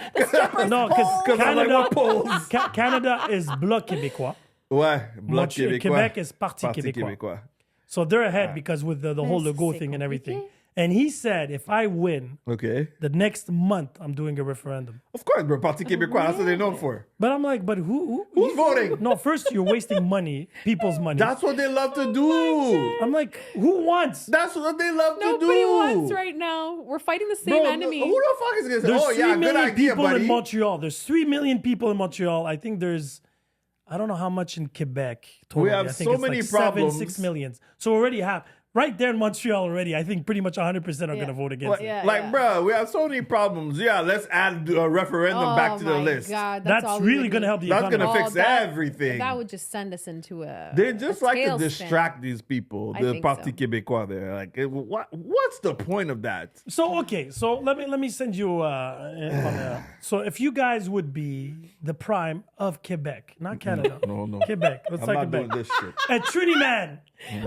No, because Because I'm like, Canada, what polls? Canada is Bloc Québécois. Ouais, Bloc Montreal- Québécois. Quebec is Parti Parti Québécois. Québécois. So they're ahead because with the whole Mais logo c'est thing and everything. compliqué. And he said, if I win, Okay. the next month I'm doing a referendum. Of course, bro. Parti Québécois. That's what they're known for. But I'm like, but Who's voting? No, first you're wasting money, people's money. That's what they love to do. I'm like, who wants? That's what they love to Nobody do. wants right now. We're fighting the same Bro, enemy. who the fuck is gonna say, There's oh 3 yeah, good million idea, people buddy? in Montreal. There's 3 million people in Montreal. I think there's, I don't know how much in Quebec. Totally. have I think so it's many like 7, problems. 6 millions. So already have, right there in Montreal already, I think pretty much 100% are going to vote against Like, it. Yeah, like yeah. bro, we have so many problems. Yeah, let's add a referendum back to the my list. God, That's all we really would going to need. help the That's economy. gonna fix everything. That would just send us into a. They just a like to tailspin. distract these people. I The think Parti so. Québécois there. Like, what's the point of that? So okay, so let me send you. So if you guys would be the prime of Quebec, not Canada, No. Quebec. Let's I'm talk not doing Quebec. this shit. A Trinity man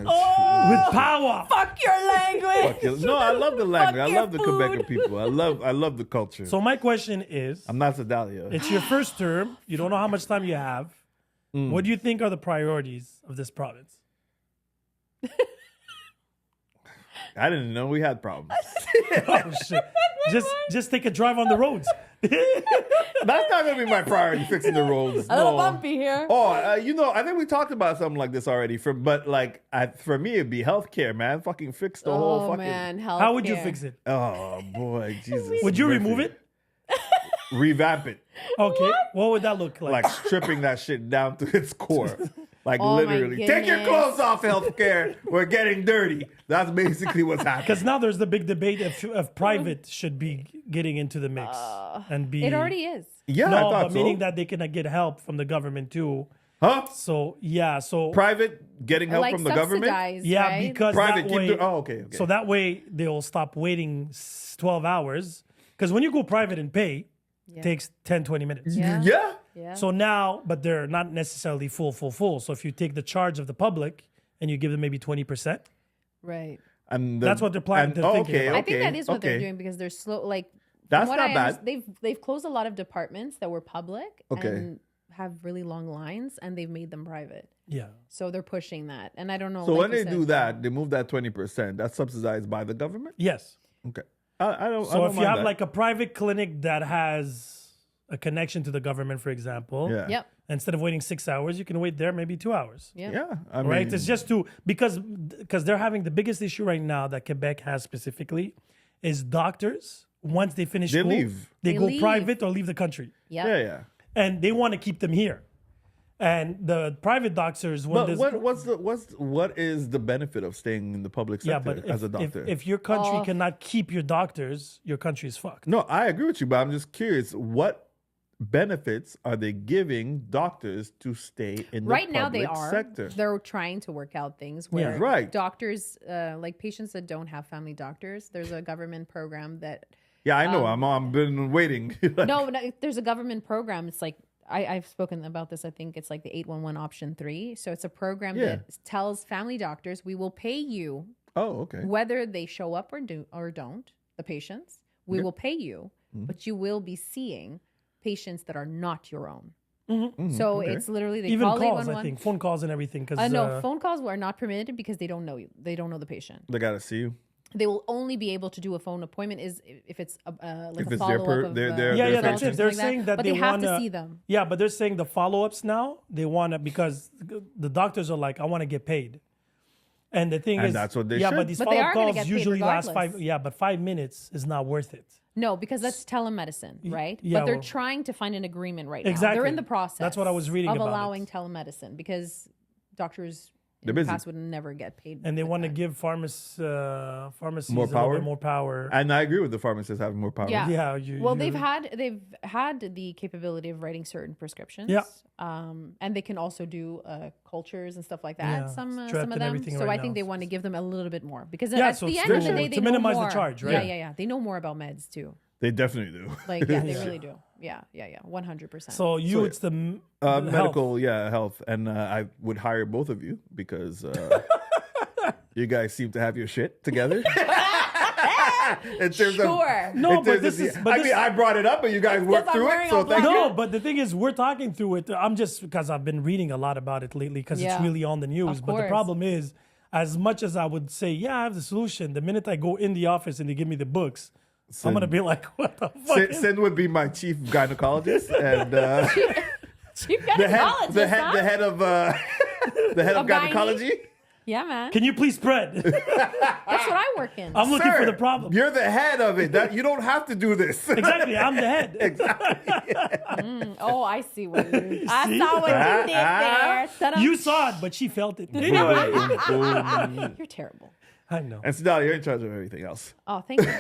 Oh, with power. fuck your language. No, I love the language. I your love the food. Quebec people. I love the culture. So my question is, I'm not Cidalia. it's your first term. You don't know how much time you have. Mm. What do you think are the priorities of this province? I didn't know we had problems. Oh shit! Just take a drive on the roads. That's not gonna be my priority. Fixing the roads. A little No. bumpy here. Oh, I think we talked about something like this already. For me, it'd be healthcare, man. Fucking fix the whole fucking. Man, How would you fix it? Oh boy, Jesus. Would you mercy. remove it? Revamp it, Okay. What would that look like? like stripping that shit down to its core. Like Oh, my literally, take your goodness. clothes off, healthcare. We're getting dirty. That's basically what's happening. Because now there's the big debate if private should be getting into the mix and be. It already is. Yeah, I No, thought but so. meaning that they can get help from the government too. Huh? So yeah, so Private getting help Like from the government. subsidized, yeah, right? because Private that keep way, doing. Oh, okay. so that way they'll stop waiting 12 hours. Because when you go private and pay, it takes 10, 20 minutes. Yeah. Yeah. Yeah. So now, but they're not necessarily full. So if you take the charge of the public and you give them maybe 20%, Right. And That's what they're planning to think okay, about. I think that is what they're okay. doing because they're slow. Like That's from what not I bad. they've closed a lot of departments that were public Okay. and have really long lines, and they've made them private. yeah. So they're pushing that, and I don't know. So like when you they said, do that, they move that 20%. That's subsidized by the government. Yes. Okay. I don't. I So don't if you mind have that. like a private clinic that has a connection to the government, for example, Yeah. Yep. instead of waiting 6 hours, you can wait there maybe 2 hours. Yep. Yeah. I mean, Right? It's just because they're having the biggest issue right now that Quebec has specifically is doctors, once they finish They school, leave. they They go leave. private or leave the country. Yep. Yeah. And they want to keep them here. And the private doctors, when But there's what is the benefit of staying in the public yeah, sector but as a if, doctor? if your country Oh. cannot keep your doctors, your country is fucked. No, I agree with you, but I'm just curious. What benefits are they giving doctors to stay in the Right now they public are. sector? They're trying to work out things where Right. doctors, like patients that don't have family doctors, there's a government program that Yeah, I know. I'm been waiting. no, there's a government program. It's like I've spoken about this. I think it's like the 811 option 3. So it's a program Yeah. that tells family doctors, we will pay you Oh, okay. whether they show up or don't, the patients. We will pay you, Mm-hmm. but you will be seeing patients that are not your own. Mm-hmm. So it's literally they Even call calls, 811. I think, phone calls and everything. Because No, phone calls are not permitted because they don't know you. They don't know the patient. They gotta see you. They will only be able to do a phone appointment if it's like If a it's follow their up of their- yeah, their yeah, results that's or it. They're something like saying that but they have wanna to see them. Yeah, but they're saying the follow-ups now, they want to, because the doctors are like, I want to get paid. And the thing And is, that's what they yeah, should. but these But they follow-up are gonna calls get paid usually last regardless. 5 minutes is not worth it. No, because that's telemedicine, right? yeah, but they're well- trying to find an agreement right now. Exactly. They're in the process. That's what I was reading of about allowing it. telemedicine because doctors They're in the busy. past would never get paid. And they with want to that. give pharmacies More a little power? bit more power. And I agree with the pharmacists having more power. Yeah. yeah, Well, you- they've had the capability of writing certain prescriptions. Yeah. And they can also do cultures and stuff like that. Yeah, Some strep of and them. everything So right I think now. they want to give them a little bit more because Yeah, at so the it's end of the to- day, they to know minimize the more. charge, right? Yeah. They know more about meds too. They definitely do. Like yeah, they really do. Yeah, 100%. So you, So, it's the health. Medical, health, and I would hire both of you because you guys seem to have your shit together. In terms Sure. No, in but terms this of is- the- but I this- mean, I brought it up, but you guys worked I'm through it, wearing so all thank black. you. No, but the thing is, we're talking through it. I'm just because I've been reading a lot about it lately because it's Yeah. really on the news. Of But the course. problem is, as much as I would say, yeah, I have the solution, the minute I go in the office and they give me the books, I'm gonna be like, what the fuck? Sin would be my chief gynecologist and Chief gynecologist, the huh? head of Of gynae? gynecology. Yeah, man. Can you please spread? That's what I work in. I'm looking for Sir, the problem. You're the head of it. That you don't have to do this. Exactly, I'm the head. Oh, I see what you. I saw what you did there. Ta-da. You saw it, but she felt it. You're terrible. I know. And Cidalia, you're in charge of everything else. Oh, thank you.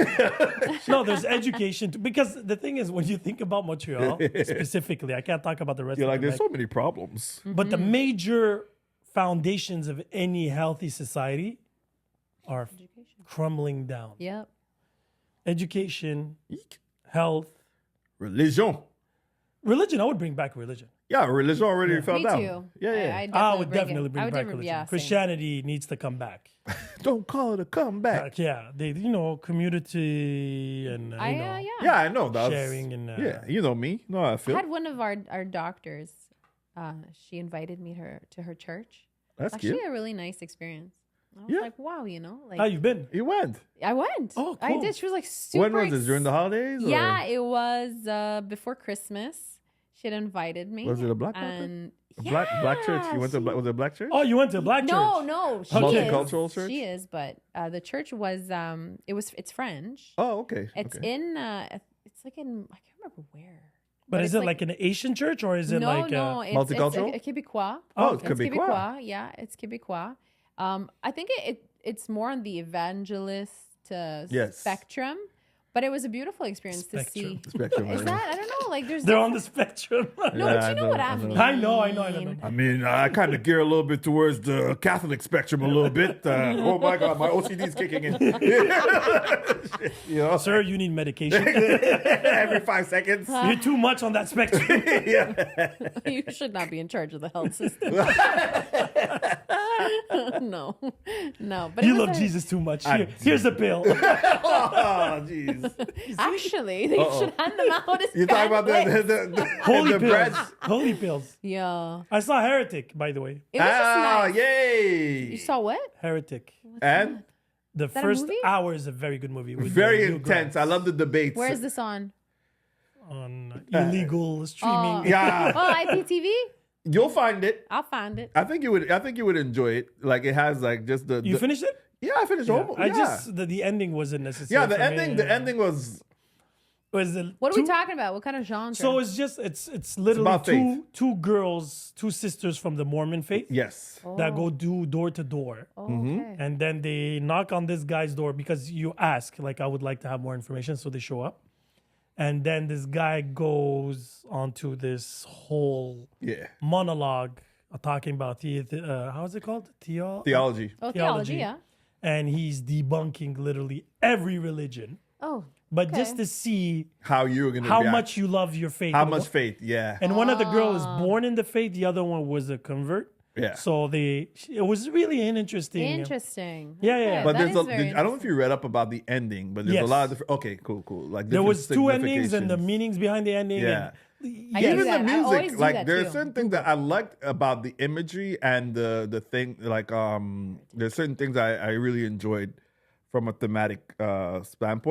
No, there's education too, because the thing is, when you think about Montreal specifically, I can't talk about the rest You're of like, there's Quebec, so many problems. but the major foundations of any healthy society are crumbling down. Yep. Education, health, Religion. religion. I would bring back religion. Yeah, religion already fell Me down. too. Yeah. I would definitely bring back religion. Yeah, same. Christianity needs to come back. Don't call it a comeback. Like, yeah, they, community and Yeah. Yeah, I know. That's, sharing and yeah, you know me. No, I I feel. had one of our doctors. She invited me to her church. That's Actually, cute. a really nice experience. I was Yeah. like, wow, you know, like How you been? You went. I went. Oh, I cool. did. She was like super. When was this? During the holidays? Or Yeah, it was before Christmas. She had invited me. Was it a black couple? and Black church. You went to was it a black church? Oh, you went to a black No, church? no, she Multicultural is. church? She is, but the church was it's French. Oh, okay. It's okay. in it's like in I can't remember where. But is it's it like an Asian church or is it no, like no, it's multicultural? It's Québécois. Oh, it's It's Quebec. Québécois. Yeah, it's Québécois. I think it's more on the evangelist Yes. spectrum, but it was a beautiful experience to see. Spectrum. Is that I don't know? Like there's they're on the spectrum? no, Yeah, but I you know know, what I I know. mean. I know. I mean, I kind of gear a little bit towards the Catholic spectrum a little bit. Oh my God, my OCD's kicking in. You know, Sir, you need medication. every 5 seconds. You're too much on that spectrum. You should not be in charge of the health system. no. But You it was love a- Jesus too much. Here's the pill. Oh, jeez. Actually, they should hand them out as You talking about pamphlets. the Holy the pills. bread? Holy pills. Yeah. I saw Heretic, by the way. It was just nice. Yay! You saw what? Heretic. And The that a first movie? hour is a very good movie. With very Hugh intense. Grant I love the debates. Where is this on? on illegal streaming. Yeah, Oh, IPTV? you'll find it. I'll find it. I think you would. I think you would enjoy it. Like it has like just the. You finished it? Yeah, I finished. Yeah. Almost, I yeah. just the ending wasn't necessary. Yeah, the for ending. Me. The ending was. was the What are we two- talking about? What kind of genre? So it's just it's literally about faith. two girls, two sisters from the Mormon faith Yes. that go do door to door. okay. And then they knock on this guy's door because you ask, like, I would like to have more information. So they show up. And then this guy goes onto this whole Yeah. monologue talking about how is it called? Theology. Oh, theology. theology, yeah. And he's debunking literally every religion. Oh, But okay. just to see How you're gonna. how react. much you love your faith. How And much one- faith? Yeah. And one of the girls was born in the faith, the other one was a convert. Yeah. So it was really an interesting. Interesting. Yeah, yeah, Okay, yeah. But that there's is very I don't know if you read up about the ending, but there's Yes. a lot of different. Okay, cool. Like There different was two endings and the significations. meanings behind the ending. Yeah. And, I yes. do Even that. the I always music, do like that there's too. certain things that I liked about the imagery and the thing, like there's certain things I really enjoyed from a thematic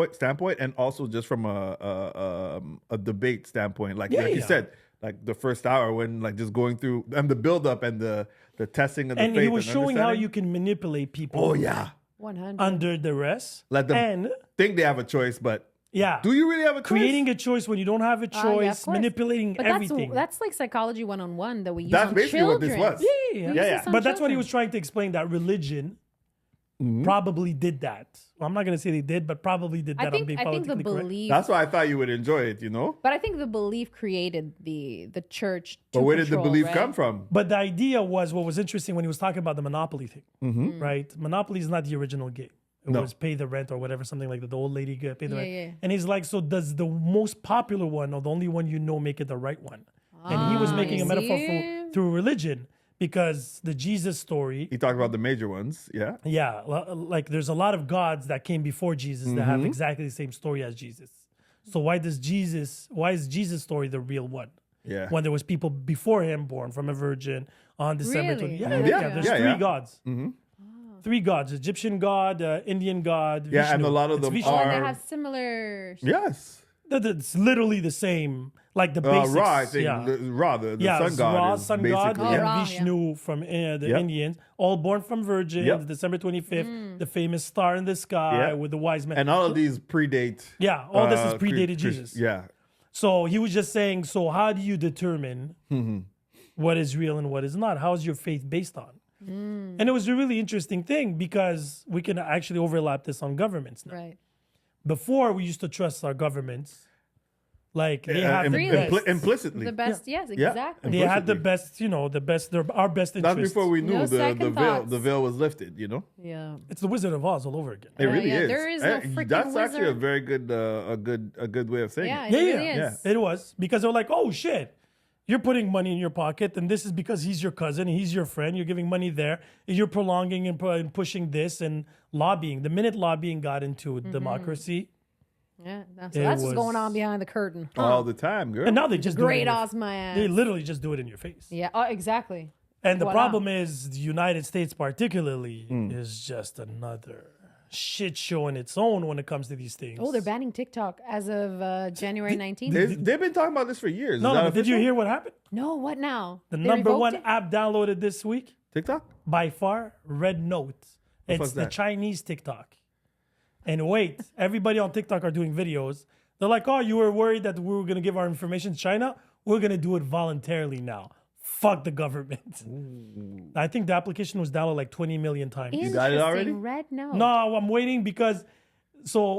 standpoint, and also just from a debate standpoint. Like Yeah, you yeah. said, like the first hour when like just going through and the build up and the testing of the And faith he was and showing how understanding. you can manipulate people Oh yeah, 100. under duress. let them And think they have a choice, but yeah, do you really have a choice? creating a choice when you don't have a Yeah, of choice, course. manipulating But everything. that's like psychology 101 that we use That's on basically children. what this was. yeah, Use Yeah, this on But that's what he children. was trying to explain, that religion Mm-hmm. probably did that. Well, I'm not going to say they did, but probably did that. I I'm think being the politically correct. belief, That's why I thought you would enjoy it. You know, but I think the belief created the church. To but where did the control, belief right? come from? But the idea was, what was interesting when he was talking about the monopoly thing, Mm-hmm. right? Monopoly is not the original game. It No. was pay the rent or whatever, something like that. The old lady pay the Yeah, rent. yeah. And he's like, so does the most popular one or the only one you know make it the right one? And he was making a metaphor see? through religion, because the Jesus story, He talked about the major ones. Yeah. yeah, like there's a lot of gods that came before Jesus that Mm-hmm. have exactly the same story as Jesus. So why is Jesus' story the real one? Yeah. When there was people before him born from a virgin on December Really? 20th. Yeah, Yeah, yeah, there's yeah, three yeah. gods. Three gods: Egyptian god, Indian god, Yeah, and Vishnu. a lot of It's them Vishnu. Oh, and are- they have similar. Yes. It's literally the same, like the basics. Ra, I think. yeah. The yeah, sun it's god. Ra, is sun god, basically- Oh, and Ra, yeah. Vishnu from the Yep. Indians, all born from virgins. Yep. December 25th, the famous star in the sky Yep. with the wise men. And all of these predate. yeah, all this is uh, predated Chris- Jesus. Yeah. So he was just saying, so how do you determine what is real and what is not? How is your faith based on? And it was a really interesting thing, because we can actually overlap this on governments now. Right. Before, we used to trust our governments. Like they have the Really? best. Implicitly. The best, yes, Yeah. exactly. They had the implicitly. best, the best, they're our best That's interests. before we knew No the second veil. thoughts. The veil was lifted. You know. Yeah. It's the Wizard of Oz all over again. It really yeah, is. there is no freaking That's actually a wizard. very good, a good way of saying Yeah, it. it Yeah, really yeah, is. It was, because they're like, oh shit, you're putting money in your pocket, and this is because he's your cousin, he's your friend, you're giving money there, and you're prolonging and pushing this and lobbying. The minute lobbying got into democracy, Yeah. So It that's what's going was- on behind the curtain. All the time, girl. and now they just do it in Great your- Oz, my ass. They literally just do it in your face. Yeah. Oh, exactly. And the Voila. problem is the United States particularly is just another shit show in its own when it comes to these things. Oh, they're banning TikTok as of January 19th. They've been talking about this for years. No, Is that but did you official? hear what happened? No, what now? The They number revoked one it? app downloaded this week TikTok? by far, Red Note. It's fuck's the that? Chinese TikTok. And wait, everybody on TikTok are doing videos. They're like, oh, you were worried that we were going to give our information to China? We're going to do it voluntarily now. Fuck the government. I think the application was downloaded like 20 million times. got it already? Interesting. Red Note. No, I'm waiting because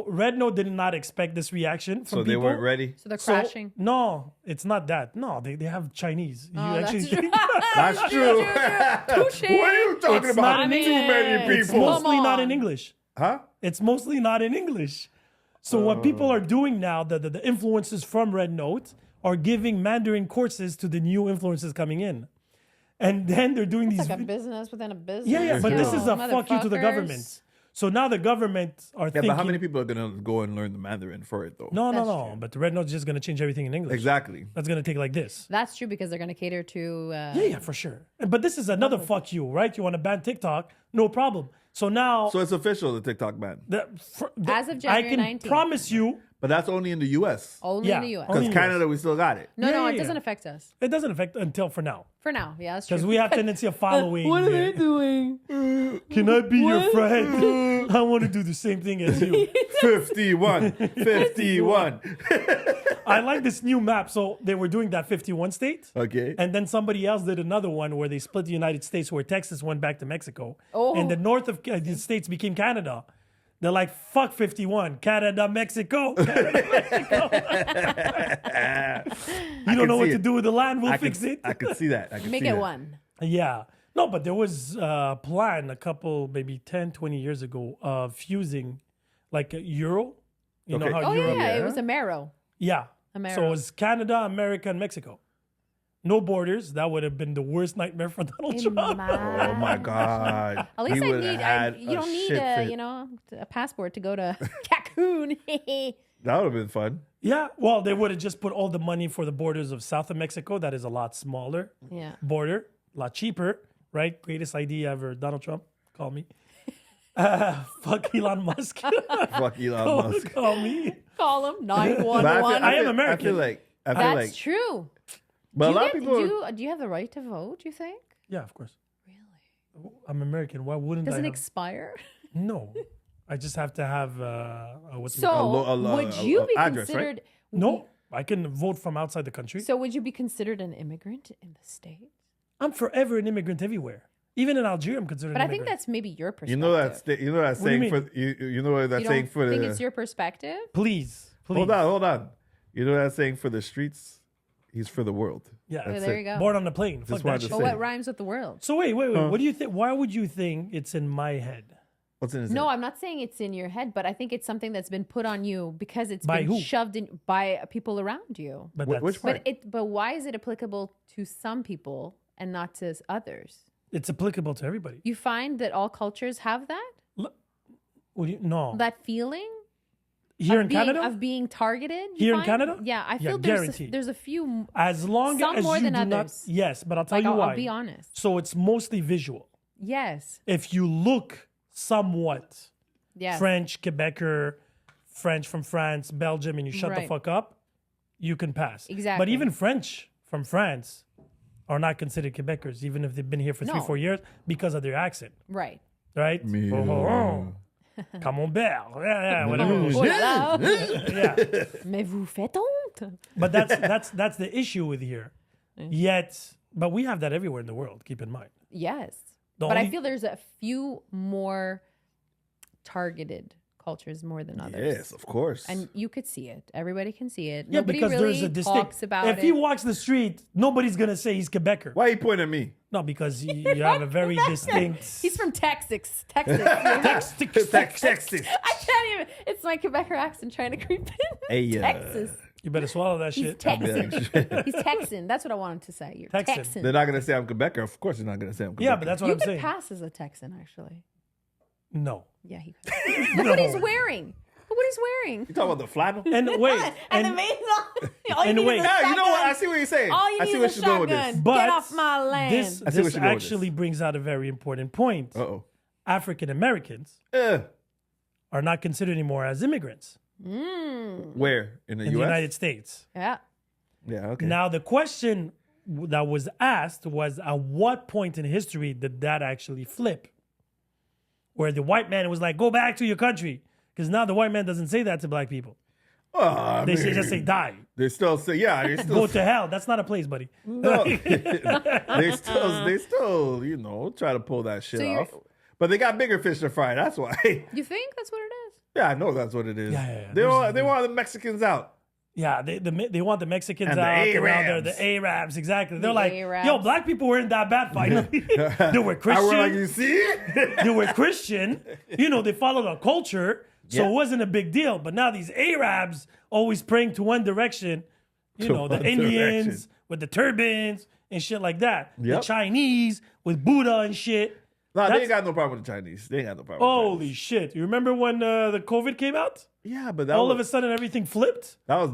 Red Note did not expect this reaction from So they people. weren't ready? So they're So- crashing. No, it's not that. No, they have Chinese. Oh, that's true. That's true. Touche. What are you talking It's about? not Too in many It's people. mostly not in on. English. Huh? It's mostly not in English. So what people are doing now, the influencers from Red Note are giving Mandarin courses to the new influencers coming in. And then they're doing It's these like a business within a business. Yeah, but this yo, is a fuck you to the motherfuckers. government. So now the government are Yeah, thinking but how many people are going to go and learn the Mandarin for it, though? No. That's true. But the Red Note is just going to change everything in English. Exactly. That's going to take like this. That's true because they're going to cater to. Yeah, for sure. But this is another fuck you, right? You want to ban TikTok? No problem. So now, So it's official, the TikTok ban. As of I January can 19th. promise you, But that's only in the U.S. Only Yeah, in the U.S. only- Because Canada, we still got it. No, Yeah, it yeah, doesn't yeah. affect us it doesn't affect until for now. for now. Yeah, that's true. Because we have tendency of following. What are they doing? Can I be your friend? I want to do the same thing as you. 51. 51. I like this new map. So they were doing that 51 state. Okay. And then somebody else did another one where they split the United States, where Texas went back to Mexico. Oh. And the north of the states became Canada. They're like, fuck 51. Canada, Mexico. Canada, Mexico. You don't know what see to it. do with the land. We'll I fix it. I could see that. I could Make see it that. one. Yeah. No, but there was a plan a couple, maybe 10, 20 years ago of fusing like a Euro. You know Okay. how Oh Euro. yeah, it was a marrow. Yeah. Amero. So it was Canada, America, and Mexico. No borders. That would have been the worst nightmare for Donald Trump. Oh my God. At least He I would've need. had You don't need shit a fit. you know a passport to go to Cancun. That would have been fun. Yeah. Well, they would have just put all the money for the borders of south of Mexico. That is a lot smaller Yeah. border, a lot cheaper, right? Greatest idea ever. Donald Trump, call me. Fuck Elon Musk. Fuck Elon Musk. Call me. Call him But I, feel, 911. I am I American. feel like. That's true. But a Do lot you, of get- people. do you have the right to vote? You think? Yeah, of course. Really? I'm American. Why wouldn't Does I? it have- expire? No. I just have to have what's So would you be address, right? considered? No, I can vote from outside the country. So would you be considered an immigrant in the state? I'm forever an immigrant everywhere. Even in Algeria, I'm considered But an I think immigrant. that's maybe your perspective. You know that. You know that What do you saying for you know that You saying don't for think the. it's your perspective? Please. Hold on. You know that saying for the streets. He's for the world. Yeah. Oh, That's there it. you go. Born on the plane. Fuck Just that wanted to shit. But say. what rhymes with the world? So wait. What do you think? Why would you think it's in my head? What's in his No, head? I'm not saying it's in your head, but I think it's something that's been put on you because it's By been who? shoved in by people around you. But Which that's, part? But why is it applicable to some people and not to others? it's applicable to everybody. You find that all cultures have that No. that feeling Here in being, Canada? of being targeted. you Here in find? Canada? Yeah, I Yeah, feel guaranteed. there's a few. As long Some as more you than do others. not. Yes, but I'll tell Like you why. I'll be honest. So it's mostly visual. Yes. If you look somewhat Yes. French, Quebecer, French from France, Belgium, and you shut the Right. fuck up, you can pass. But Exactly. even French from France are not considered Quebecers, even if they've been here for No. 3-4 years because of their accent, Right. right? Me. Camembert, yeah, whatever. Oh là là. Yeah. Mais vous faites honte. But that's the issue with here. Yet, but we have that everywhere in the world. Keep in mind. Yes. The But I only- feel there's a few more targeted cultures more than others. Yes, of course. And you could see it. Everybody can see it. Yeah, Nobody because really there's a distinct. talks about If it. he walks the street, nobody's gonna say he's Quebecer. Why you pointing at me? No, because you have a very distinct. He's from Texas. Texas. Texas. I can't even. It's my Quebecer accent trying to creep in. Hey, Texas. You better swallow that He's shit. Texan. He's Texan. That's what I wanted to say. You're Texan. Texan. They're not gonna say I'm Quebecer. Of course, they're not gonna say I'm Quebecer. Yeah, but that's what You I'm could saying. pass as a Texan, actually. No. Yeah, he could. Look what he's wearing. Look what he's wearing. You talking about the flannel? And wait, And the and, main all you and need wait. is a Yeah, you know what? I shotgun. see what you're saying. All you I need see is where a she's going with shotgun. this. but Get off my land. this I see what this you're going with actually this. brings out a very important point. Uh-oh. African Americans are not considered anymore as immigrants Where? In the in U.S.? the United States. Yeah. Yeah, okay. Now, the question that was asked was, at what point in history did that actually flip? Where the white man was like, go back to your country. Because now the white man doesn't say that to black people. They just say die. They still say, yeah, they still Go to hell. That's not a place, buddy. no. they still, you know, try to pull that shit So you're- off. But they got bigger fish to fry. That's why. You think that's what it is? Yeah, I know that's what it is. Yeah. They want the Mexicans out. Yeah, they want the Mexicans And the out. And now they're Arabs. the Arabs, exactly. They're The like, Arabs. yo, black people weren't that bad finally. They were I Christian. were like, you see? They were Christian. You know, they followed a culture. So Yeah. it wasn't a big deal. But now these Arabs always praying to one direction. You To know, the one Indians direction. with the turbans and shit like that. The Yep. Chinese with Buddha and shit. No, they That's- ain't got no problem with the Chinese. They ain't got no problem with the Holy Chinese. shit. You remember when the COVID came out? Yeah, but that All was, of a sudden everything flipped? that was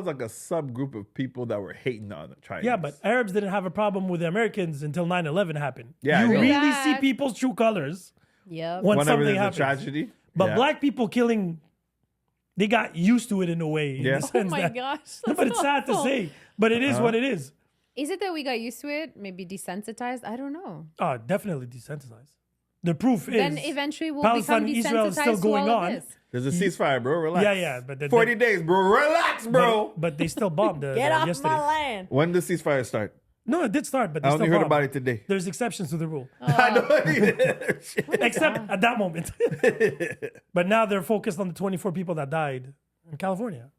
like a subgroup of people that were hating on the Chinese. Yeah, but Arabs didn't have a problem with the Americans until 9/11 happened. Yeah, I you know. really That- see people's true colors Yep. when whenever something there's happens. a tragedy. But yeah. black people killing, they got used to it in a way. In Yeah. the Oh sense my that- gosh. But it's sad to awful. say. But it is what it is. Is it that we got used to it? Maybe desensitized? I don't know. Oh, definitely desensitized. The proof is Then eventually we'll Palestine become and Israel is desensitized still to going all on. of this. There's a ceasefire, bro. Relax. Yeah, but 40 days, bro. Relax, bro. But they still bombed Get off yesterday. my land. When does ceasefire start? No, it did start, but they I still only heard bombed. about it today. There's exceptions to the rule, I know it is. except at that moment. But now they're focused on the 24 people that died in California.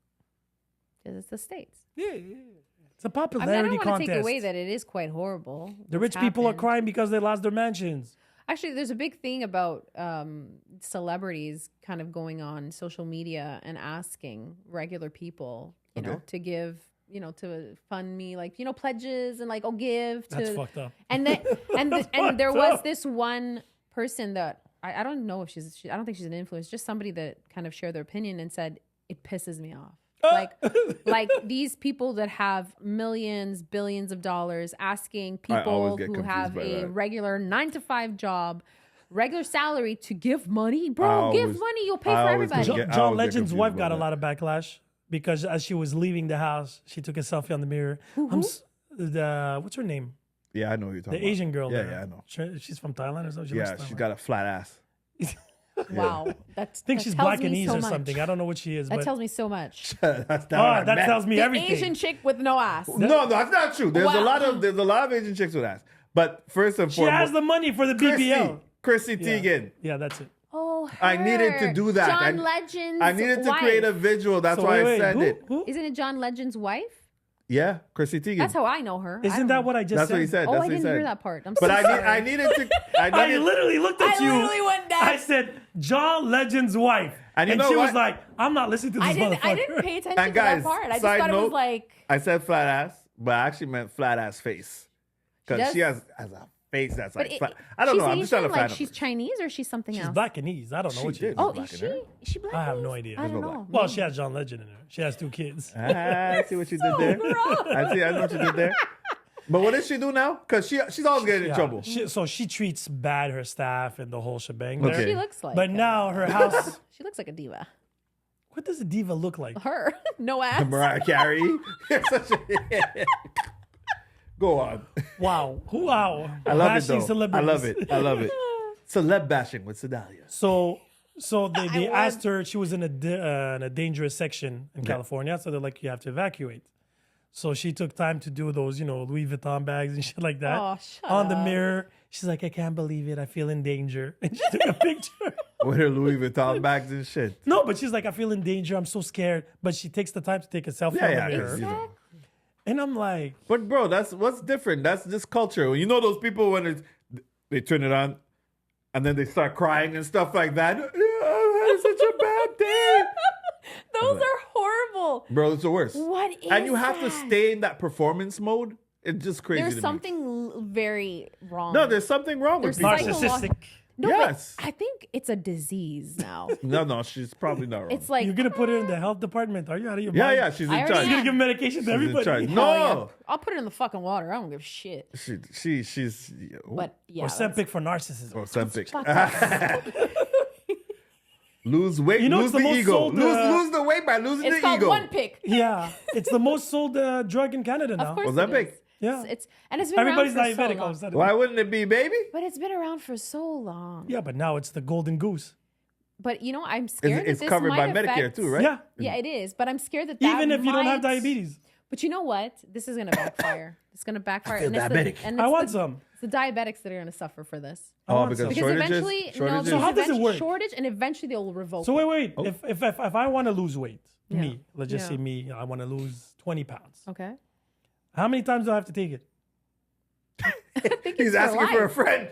Because it's the States. Yeah. It's a I mean, I popularity don't want to contest. take away that it is quite horrible. The what's rich people are happened. crying because they lost their mansions. Actually, there's a big thing about celebrities kind of going on social media and asking regular people, you know, Okay. to give, you know, to fund me, like, you know, pledges and like, oh, give to. That's fucked up. And then and there was up. this one person that I don't know if I don't think she's an influencer, just somebody that kind of shared their opinion and said it pisses me off. Like these people that have millions, billions of dollars asking I always people get who confused have by a that. regular 9-to-5 job, regular salary to give money. I Bro, give always- money. You'll pay I for always everybody. get- I John always get Legend's confused wife got about a lot of backlash because as she was leaving the house, she took a selfie on the mirror. What's her name? Yeah, I know who you're talking The about. Asian girl. Yeah, there. yeah, I know. She's from Thailand or something. She Yeah, looks she's Thailand. got a flat ass. Wow. That's, I think that she's tells Blackanese me so or much. something. I don't know what she is, That but tells me so much. That's not what I that meant. tells me The everything. Asian chick with no ass. No, that's not true. There's Wow. a lot of Asian chicks with ass. But first and She has foremost, the money for the BBL. Chrissy Teigen. Yeah, that's it. Oh, I needed to her. do that. John I- Legend's I needed to wife. create a visual. That's So why wait, I said who? it. Who? Isn't it John Legend's wife? Yeah, Chrissy Teigen. That's how I know her. I Isn't don't that know. what I just That's said? what he said. Oh, That's I what he didn't said. hear that part. I'm But so sorry. I needed to. I I needed, literally looked at I you. literally went down. I said, John Legend's wife. And you know she was what? like, I'm not listening to this I motherfucker. didn't pay attention And to guys, that part. I just side thought it was note, like I said flat ass, but I actually meant flat ass face. Because does? she has a face that's like But flat. I don't she's know. I'm just trying to Asian, like find she's Chinese or she's something She's else. Blackanese. I don't know She what she did. is. Oh, Black is in her. she? Is she black? I have no idea. I don't no know. black. Well, she has John Legend in her. She has 2 kids. I see what you did there. I know what you did there. But what does she do now? Because she's always getting in Yeah. trouble. So she treats bad her staff and the whole shebang Okay. there. She looks like. But now her house. she looks like a diva. What does a diva look like? Her, no ass. Mariah Carey. You're such a- Go on. Wow. Wow. I love Bashing it though. celebrities. I love it. I love it. Celeb bashing with Cidalia. So they I asked her. She was in a dangerous section in California. So they're like, you have to evacuate. So she took time to do those, Louis Vuitton bags and shit like that. Oh, shut on the up. mirror. She's like, I can't believe it. I feel in danger. And she took a picture. With her Louis Vuitton bags and shit. No, but she's like, I feel in danger. I'm so scared. But she takes the time to take a selfie Yeah, on yeah. the mirror. you know. And I'm like, But bro, that's what's different. That's just culture. You know those people when they turn it on and then they start crying and stuff like that. I had such a bad day. Those are horrible. Bro, it's the worst. What is And you have to that? stay in that performance mode. It's just crazy. There's to me. something very wrong. No, there's something wrong with There's people. psycho- narcissistic. No, Yes. but I think it's a disease now. No, she's probably not wrong. It's like You're gonna put her in the health department. Are you out of your yeah, mind? yeah, she's I in already charge. You're gonna am. give medication to She's in everybody. charge. hell yeah. No, I'll put it in the fucking water. I don't give a shit. she's But yeah, Or Ozempic for narcissism. Ozempic. fuck that. Lose weight, You know, lose it's the the most ego. sold, Lose the weight by losing It's the called ego. one pick. Yeah, it's the most sold drug in Canada now. Of course, Ozempic. it is. Yeah. It's and it's been Everybody's around for diabetic. so all of a long. sudden. Why wouldn't it be, baby? But it's been around for so long. Yeah, but now it's the golden goose. But you know, I'm scared It's that this covered might by Medicare affect- too, right? Yeah, Yeah, it is. But I'm scared that even if you don't have might- diabetes. But you know what? This is gonna backfire. It's gonna backfire. feel and it's diabetic. and I it's want some. It's the diabetics that are gonna suffer for this. I Oh, want because some. Because shortages. eventually, no, Shortages? So how does it eventually work? shortage, and eventually they'll revoke. So it. wait. If I want to lose weight, Yeah. me, let's just Yeah. say me, I want to lose 20 pounds. Okay. How many times do I have to take it? I think He's it's asking for a life. friend.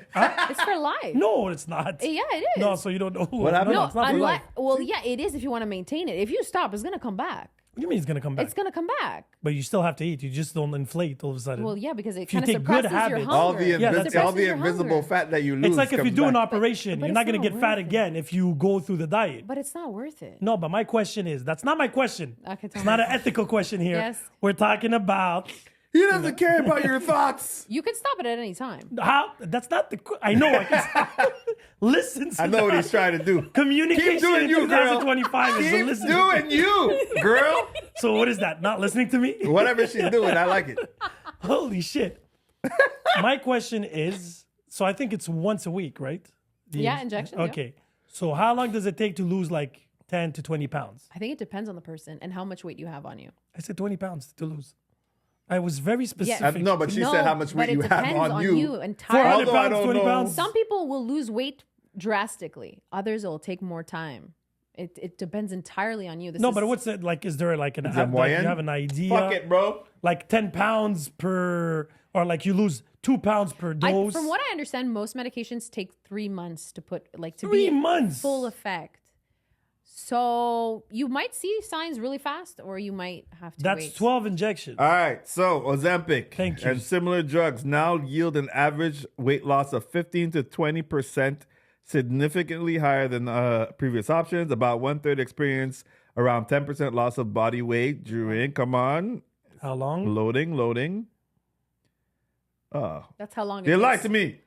It's for life. No, it's not. Yeah, it is. No, so you don't know. What happened? No, No, it's not for unless, life. well, yeah, it is if you want to maintain it. If you stop, it's gonna come back. What do you mean it's gonna come back? It's gonna come back. But you still have to eat. You just don't inflate all of a sudden. Well, yeah, because it you kind of take good suppresses your habits- hunger. All the, Yeah, invis- that's all Suppresses the your invisible hunger. fat that you lose. it's like if you comes do an back. operation, But you're not it's gonna not get fat worth it. again if you go through the diet. But it's not worth it. No, but my question is, that's not my question. Okay, tell It's me. not an ethical question here. Yes. We're talking about He doesn't care about your thoughts. You can stop it at any time. how. That's not the. I know. I can listen. To I know what that. he's trying to do. Communication Keep doing in you, girl. 2025 is to Keep listen. doing you, girl. So what is that? Not listening to me? Whatever she's doing, I like it. Holy shit. My question is, so I think it's once a week, right? Yeah, injections, yeah. Okay. So how long does it take to lose like 10 to 20 pounds? I think it depends on the person and how much weight you have on you. I said 20 pounds to lose. I was very specific. No, but she No, said how much but weight you it have depends on you. entirely. 400 Although I pounds, don't 20 know. pounds. Some people will lose weight drastically. Others will take more time. It depends entirely on you. This No, is- but what's it like? Is there like an it like, moyen? you have an idea? Fuck it, bro. Like 10 pounds per, or like you lose 2 pounds per dose? from what I understand, most medications take 3 months to put to 3 be months. full effect. So you might see signs really fast, or you might have to That's wait. 12 injections. All right, so Ozempic Thank you. and similar drugs now yield an average weight loss of 15 to 20%, significantly higher than previous options. About 1/3 experience around 10% loss of body weight during, come on, How long? loading. Oh, That's how long. they it lied takes. to me.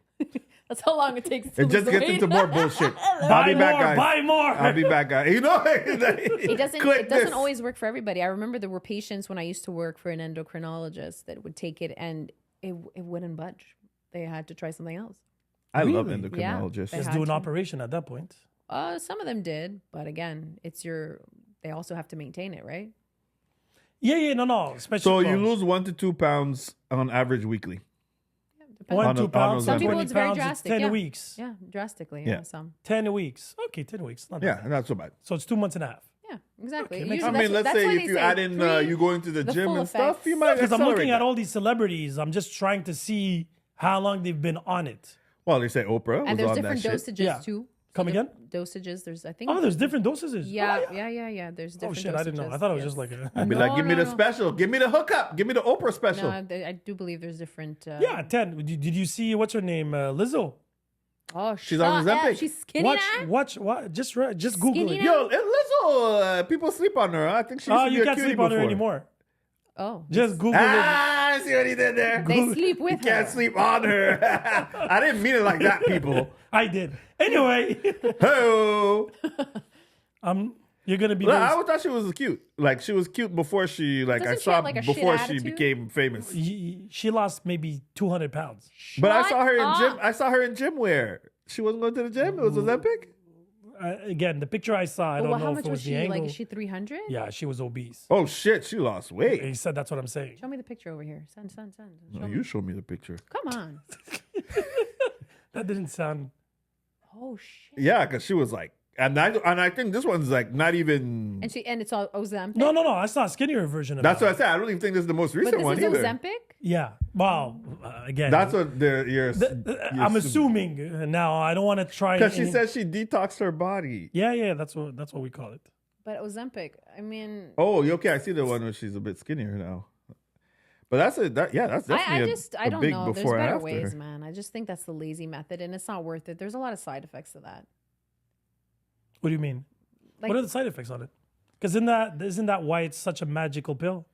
That's how long it takes. To It just lose gets weight. into more bullshit. I'll Buy be back, more, guys. buy more. I'll be back, guys. You know, It doesn't. Click It doesn't this. always work for everybody. I remember there were patients when I used to work for an endocrinologist that would take it and it wouldn't budge. They had to try something else. I love Really? endocrinologists. They Just had do an to. operation at that point. Some of them did, but again, they also have to maintain it, right? Yeah, no. Especially So you well, lose 1 to 2 pounds on average weekly. Depends. 1, on 2 a- pounds, Some 20 people it's very pounds, drastic, 10 yeah. weeks. Yeah, drastically. Yeah. Yeah, some. 10 weeks. Okay, 10 weeks. Not Yeah, bad. not so bad. So it's 2 months and a half. Yeah, exactly. Okay, makes Usually I mean, that's- let's that's why say they if you say add in three- you going to the gym full and stuff, effect. you might Because I'm accelerate looking at that. all these celebrities. I'm just trying to see how long they've been on it. Well, they say Oprah was And there's on different that shit. dosages Yeah. too. Come there- again? Dosages. There's I think. Oh, there's different dosages. Yeah, Oh, yeah. There's Oh different. shit, I didn't know. dosages, I thought it was yes. just like a. I'd be like, give me the No. special, give me the hookup, give me the Oprah special. No, I do believe there's different. Yeah, 10. Did you see what's her name? Lizzo. Oh, She's on shut up. Ozempic. She's skinny now. Watch. Just Google Skinny it. now? Yo, Lizzo, people sleep on her. I think she used Oh, to be you a can't cutie sleep on her before. anymore. Oh, Just Google it. Ah, I see what he did there. they sleep with You her. can't sleep on her. I didn't mean it like that, people. I did. Anyway, Ho. you're gonna be. Look, very- I always thought she was cute. Like she was cute before she, like I Doesn't she saw have, like, a shit before she attitude? became famous. She lost maybe 200 pounds. But I Shut saw her in up. gym. I saw her in gym wear. She wasn't going to the gym. It was Ozempic. Again, the picture I saw, I don't Well, know how if much it was was the she? angle. Like, is she 300? Yeah, she was obese. Oh shit, she lost weight. He said that's what I'm saying. Show me the picture over here. Send. Show No, me. you show me the picture. Come on. That didn't sound. Oh shit. Yeah, because she was like, and I think this one's like not even. And it's all Ozempic. No. I saw a skinnier version of That's it. what I said. I don't even think this is the most But recent this one is either. Ozempic. Yeah. Wow. Again, That's what you're. I'm assuming now. I don't want to try. Because she any- said she detoxed her body. Yeah. That's what we call it. But Ozempic. I mean, Oh, okay. I see the one where she's a bit skinnier now. But that's that's definitely I a don't big know. There's before and better after. ways, man. I just think that's the lazy method, and it's not worth it. There's a lot of side effects to that. What do you mean? Like, What are the side effects on it? Because isn't that why it's such a magical pill?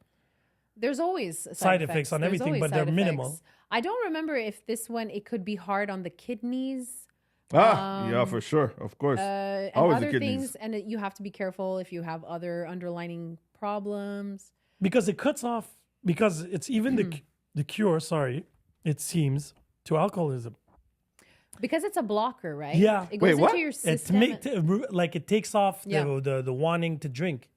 there's always Side effects on There's everything, always but they're side minimal. effects. I don't remember if this one, it could be hard on the kidneys. Yeah, for sure, of course. And Always the other kidneys. things, and you have to be careful if you have other underlining problems. Because it cuts off. Because it's even the cure. Sorry, it seems to alcoholism. Because it's a blocker, right? Yeah. It Wait, goes what? into your It system. it takes off Yeah. the wanting to drink.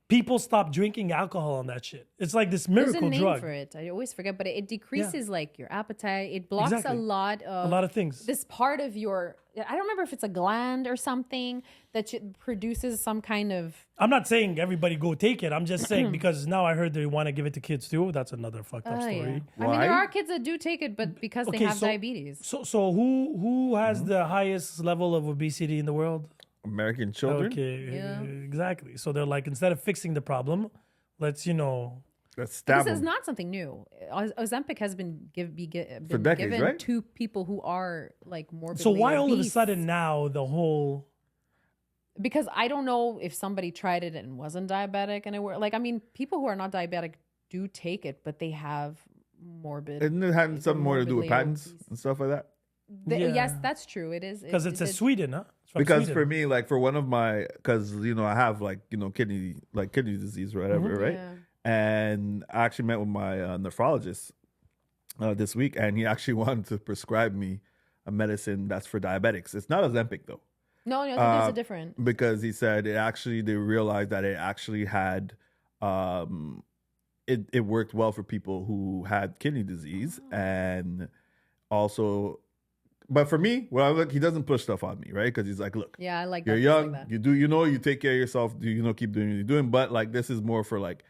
People stop drinking alcohol on that shit. It's like this There's a miracle name drug. for it. I always forget, but it decreases like your appetite. It blocks Exactly. a lot A lot of things. this part of your. I don't remember if it's a gland or something that produces some kind of. I'm not saying everybody go take it. I'm just saying because now I heard they want to give it to kids too. That's another fucked up Oh, story. yeah. I mean, Why? there are kids that do take it, but because they Okay, have so- diabetes. So who has the highest level of obesity in the world? American children. Okay, Yeah. exactly. So they're like, instead of fixing the problem, let's Let's stab This is them. not something new. Ozempic has been been decades, given right? to people who are like morbidly So why all of a obese. sudden now the whole? Because I don't know if somebody tried it and wasn't diabetic and it were like, I mean, people who are not diabetic do take it, but they have morbid. Isn't it having something more to do with morbidly patents obese. and stuff like that? Yeah. Yes, that's true. It is Because it's a it- Sweden, huh? It's from Because Sweden. for me, like for one of my, because I have kidney disease or whatever, right? Yeah. And I actually met with my nephrologist this week, and he actually wanted to prescribe me a medicine that's for diabetics. It's not Ozempic though, No, I think there's a different. because he said they realized that it actually had it worked well for people who had kidney disease, and also. But for me, well, look, he doesn't push stuff on me, right? Because he's like, look, Yeah, I like you're that. young, Like that. you take care of yourself, keep doing what you're doing. But like, this is more for like,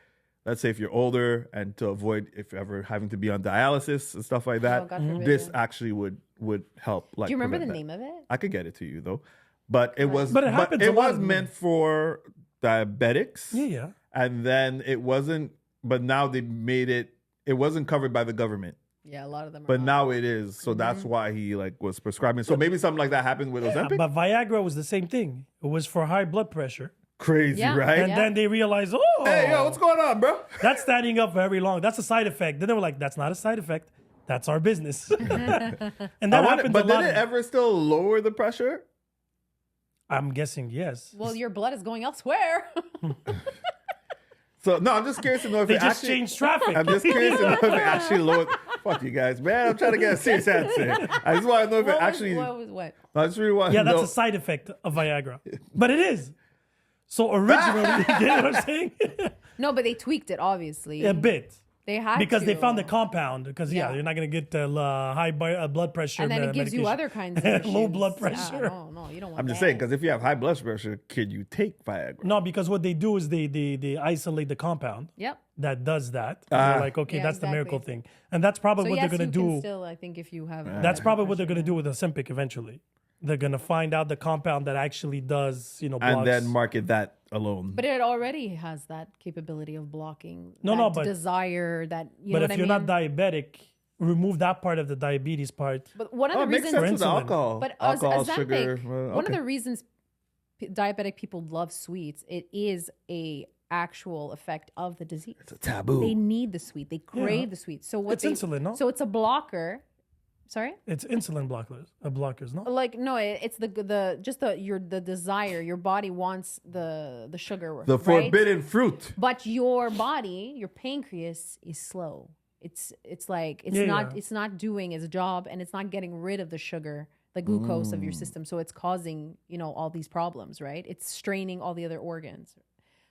let's say if you're older and to avoid if ever having to be on dialysis and stuff like that, Oh, God forbid, this yeah. actually would help. Like, Do you remember the prevent name that. of it? I could get it to you though, but it was, But it happens a lot was of- meant for diabetics, yeah. and then it wasn't. But now they made it. It wasn't covered by the government. Yeah, a lot of them are. But not. now it is, so that's why he like was prescribing. So maybe something like that happened with Ozempic. But Viagra was the same thing. It was for high blood pressure. Crazy, Yeah. right? And Yeah. then they realized, oh, Hey, yo, what's going on, bro? that's standing up very long. That's a side effect. Then they were like, that's not a side effect. That's our business. and that happens But a did lot. it ever still lower the pressure? I'm guessing yes. Well, your blood is going elsewhere. So no, I'm just curious to know if They it just actually. changed traffic. I'm just curious to know if it actually lowered. Fuck you guys, man. I'm trying to get a serious answer. I just want to know if it actually. what? I just really want Yeah, to that's know. a side effect of Viagra. But it is. So originally, you know what I'm saying? No, but they tweaked it obviously. A bit. They had Because to. they found the compound. Because, yeah, Yeah. you're not going to get high blood pressure. and then it gives you medication. other kinds of issues. Low blood Yeah, pressure. no, you don't want. I'm just that. saying because if you have high blood pressure, kid, you take Viagra. No, because what they do is they isolate the compound Yep. that does that. And they're like, okay, Yeah, that's the exactly. miracle thing. And that's probably So what yes, they're going you to can do. still, I think, if you have. That's probably what they're going to do with Ozempic eventually. They're going to find out the compound that actually does, blocks. And then market that alone. But it already has that capability of blocking. No, that but- desire that. You But know if what you're I mean? not diabetic, remove that part of the diabetes part. But one of Oh, the it makes reasons. sense with the insulin. alcohol. But alcohol, Ozempic, sugar. one of the reasons diabetic people love sweets, it is a actual effect of the disease. It's a taboo. They need the sweet. They crave the sweet. So what It's insulin, no? So it's a blocker. Sorry. It's insulin blockers, no? Like no, it's the desire. Your body wants the sugar. the right? forbidden fruit. But your body, your pancreas is slow. It's like Yeah. it's not doing its job, and it's not getting rid of the sugar, the glucose of your system. So it's causing all these problems, right? It's straining all the other organs.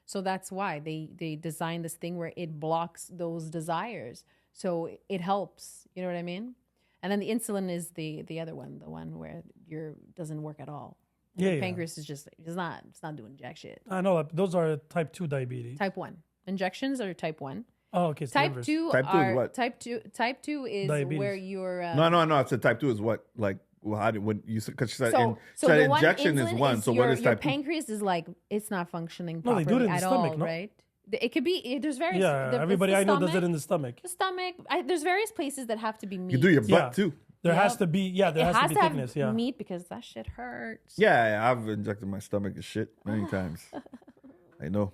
So that's why they designed this thing where it blocks those desires. So it helps. You know what I mean? And then the insulin is the other one, the one where your doesn't work at all. Yeah, The yeah. pancreas is just it's not doing jack shit. I know that. Those are type 2 diabetes. Type 1 injections are type 1. Oh, okay. it's the Type inverse. 2 Type 2 is are what? Type 2 is Diabetes. where you're No. It's a type 2 is what? Like, how did, when you said, because she said, so the one injection is insulin one. So what your is type 2? pancreas is like it's not functioning No, they properly do it in the at stomach, all, no? right? It could be. There's various. Yeah, it's everybody the I know does stomach, it in the stomach. the stomach. There's various places that have to be meat. You do your butt Yeah. too. There has Yep. to be, there has to be have thickness. Yeah. meat because that shit hurts. Yeah, I've injected my stomach and shit many times. I know.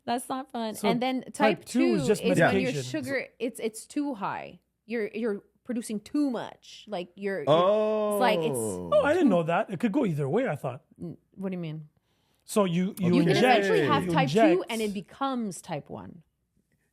That's not fun. So and then type type 2 two is just when your medication. sugar it's too high. You're producing too much. Like you're Oh. it's like it's Oh, I didn't know that. It could go either way, I thought. what do you mean? So you You can inject, eventually have you type 2 inject- and it becomes type 1.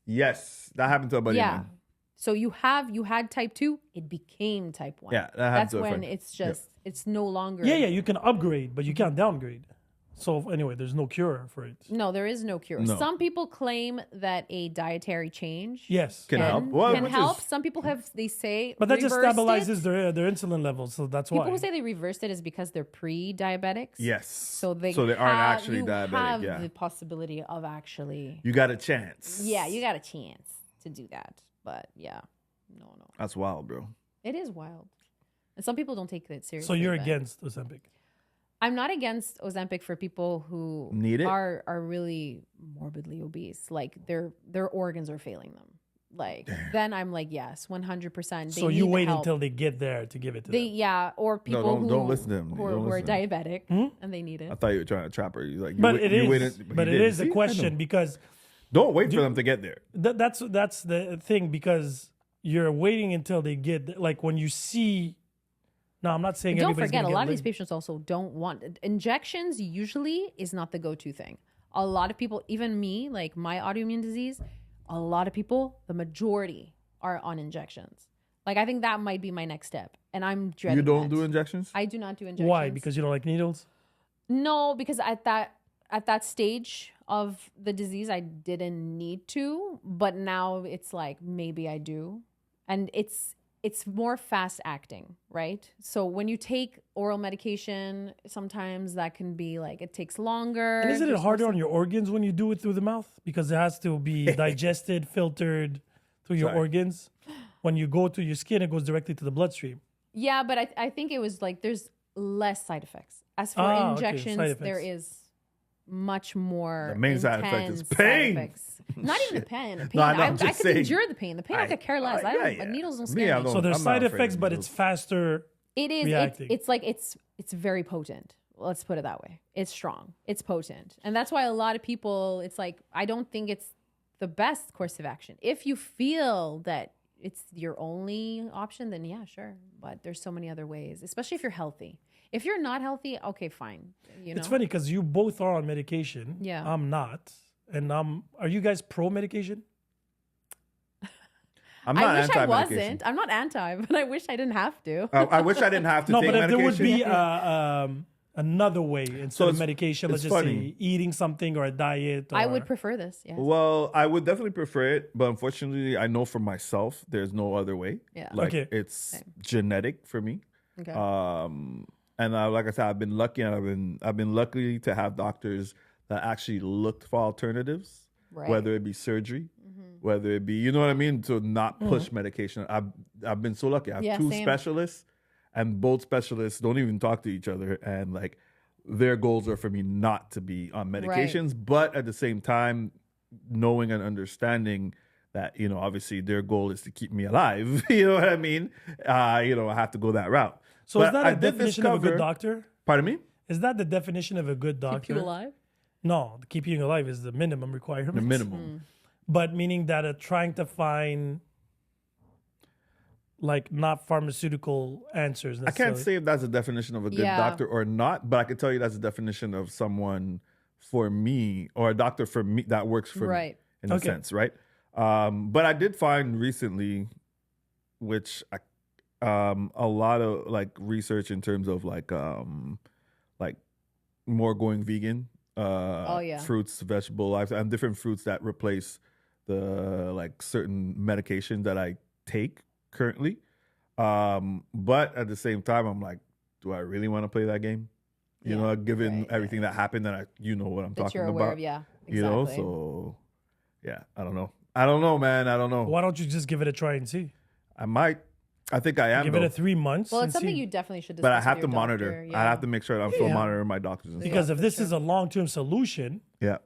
Yes, that happened to a buddy of Yeah. mine. So you had type 2, it became type 1. Yeah, that happened That's to a when friend. it's just it's no longer Yeah, you can upgrade, but you can't downgrade. So anyway, there's no cure for it. No, there is no cure. No. Some people claim that a dietary change Yes. Can help. Well, can which help. is- Some people they say But that just reversed stabilizes it. their insulin levels, so that's People why. who say they reversed it is because they're pre-diabetics. Yes. So they aren't actually you diabetic. have Yeah. the possibility of actually. You got a chance. Yeah, you got a chance to do that, but yeah, no. That's wild, bro. It is wild, and some people don't take it seriously. So you're but against Ozempic. I'm not against Ozempic for people who Need it? are really morbidly obese, like their organs are failing them. Like then I'm like yes, 100%. So you wait until they get there to give it to them. or people who don't listen to him. who are, Don't who are listen to him. diabetic Hmm? and they need it. I thought you were trying to trap her. You like, But you it is, waited, but you it did. is See? a I question know. because Don't wait for them to get there. that's the thing, because you're waiting until they get, like when you see. No, I'm not saying Don't everybody's forget, a gonna lot get of these liver. patients also don't want injections. Usually, is not the go-to thing. A lot of people, even me, like my autoimmune disease, a lot of people, the majority are on injections. Like I think that might be my next step, and I'm dreading. You don't that. do injections? I do not do injections. Why? Because you don't like needles? No, because at that stage of the disease, I didn't need to, but now it's like maybe I do, and it's more fast acting, right? So when you take oral medication, sometimes that can be like it takes longer. And isn't it There's harder more on your organs when you do it through the mouth? Because it has to be digested, filtered through your Sorry. organs. When you go to your skin, it goes directly to the bloodstream. Yeah, but I think it was like there's less side effects. As for Okay, injections, side there effects. is much more. The main side effect is intense side pain. effects. Not even the pain. The pain. No, I know, I I'm just could saying. endure the pain. The pain I could care less. I don't. Needles don't Me, scare I me. don't- So there's I'm not side afraid effects, of but needles. it's faster. It is. reacting. It's like it's very potent. Let's put it that way. It's strong. It's potent, and that's why a lot of people. It's like I don't think it's the best course of action. If you feel that it's your only option, then yeah, sure. But there's so many other ways, especially if you're healthy. If you're not healthy, okay, fine. You know, It's funny because you both are on medication. Yeah. I'm not. And are you guys pro medication? I'm not I wish I anti-medication. wasn't. I'm not anti, but I wish I didn't have to. I wish I didn't have to No, take but if medication. there would be another way instead So of it's- medication, let's it's just funny. say eating something or a diet. Or, I would prefer this. Yes. Well, I would definitely prefer it, but unfortunately, I know for myself, there's no other way. Yeah. Like Okay. it's Same. genetic for me. Okay. And like I said, I've been lucky, and I've been lucky to have doctors that actually looked for alternatives, Right. whether it be surgery, whether it be, you know what I mean, to not push medication. I've been so lucky. I have Yeah, two same. specialists, and both specialists don't even talk to each other, and like their goals are for me not to be on medications, but at the same time, knowing and understanding that, you know, obviously their goal is to keep me alive. You know what I mean? You know, I have to go that route. So But is that I a did definition of a good discover- doctor? Pardon me? Is that the definition of a good doctor? Keep you alive. No, keeping you alive is the minimum requirement. The minimum. But meaning that trying to find like not pharmaceutical answers. I can't say if that's a definition of a good Yeah. doctor or not, but I can tell you that's a definition of someone for me, or a doctor for me that works for me, Right. in a Okay. sense, right? But I did find recently, which a lot of like research in terms of like more going vegan, Oh, yeah. fruits, vegetable lives, and different fruits that replace the like certain medication that I take currently. But at the same time, I'm like, do I really want to play that game? You Yeah, know, given right, everything that happened, that you know what I'm That talking you're aware about. of. Yeah. Exactly. You know, so yeah, I don't know, man. I don't know. Why don't you just give it a try and see? I might. I think I am. Give though. it a 3 months. Well, and it's something see. you definitely should discuss But I with have to your monitor. doctor, I have to make sure that I'm still Yeah. monitoring my doctors and Because stuff. if this is a long-term solution Yeah.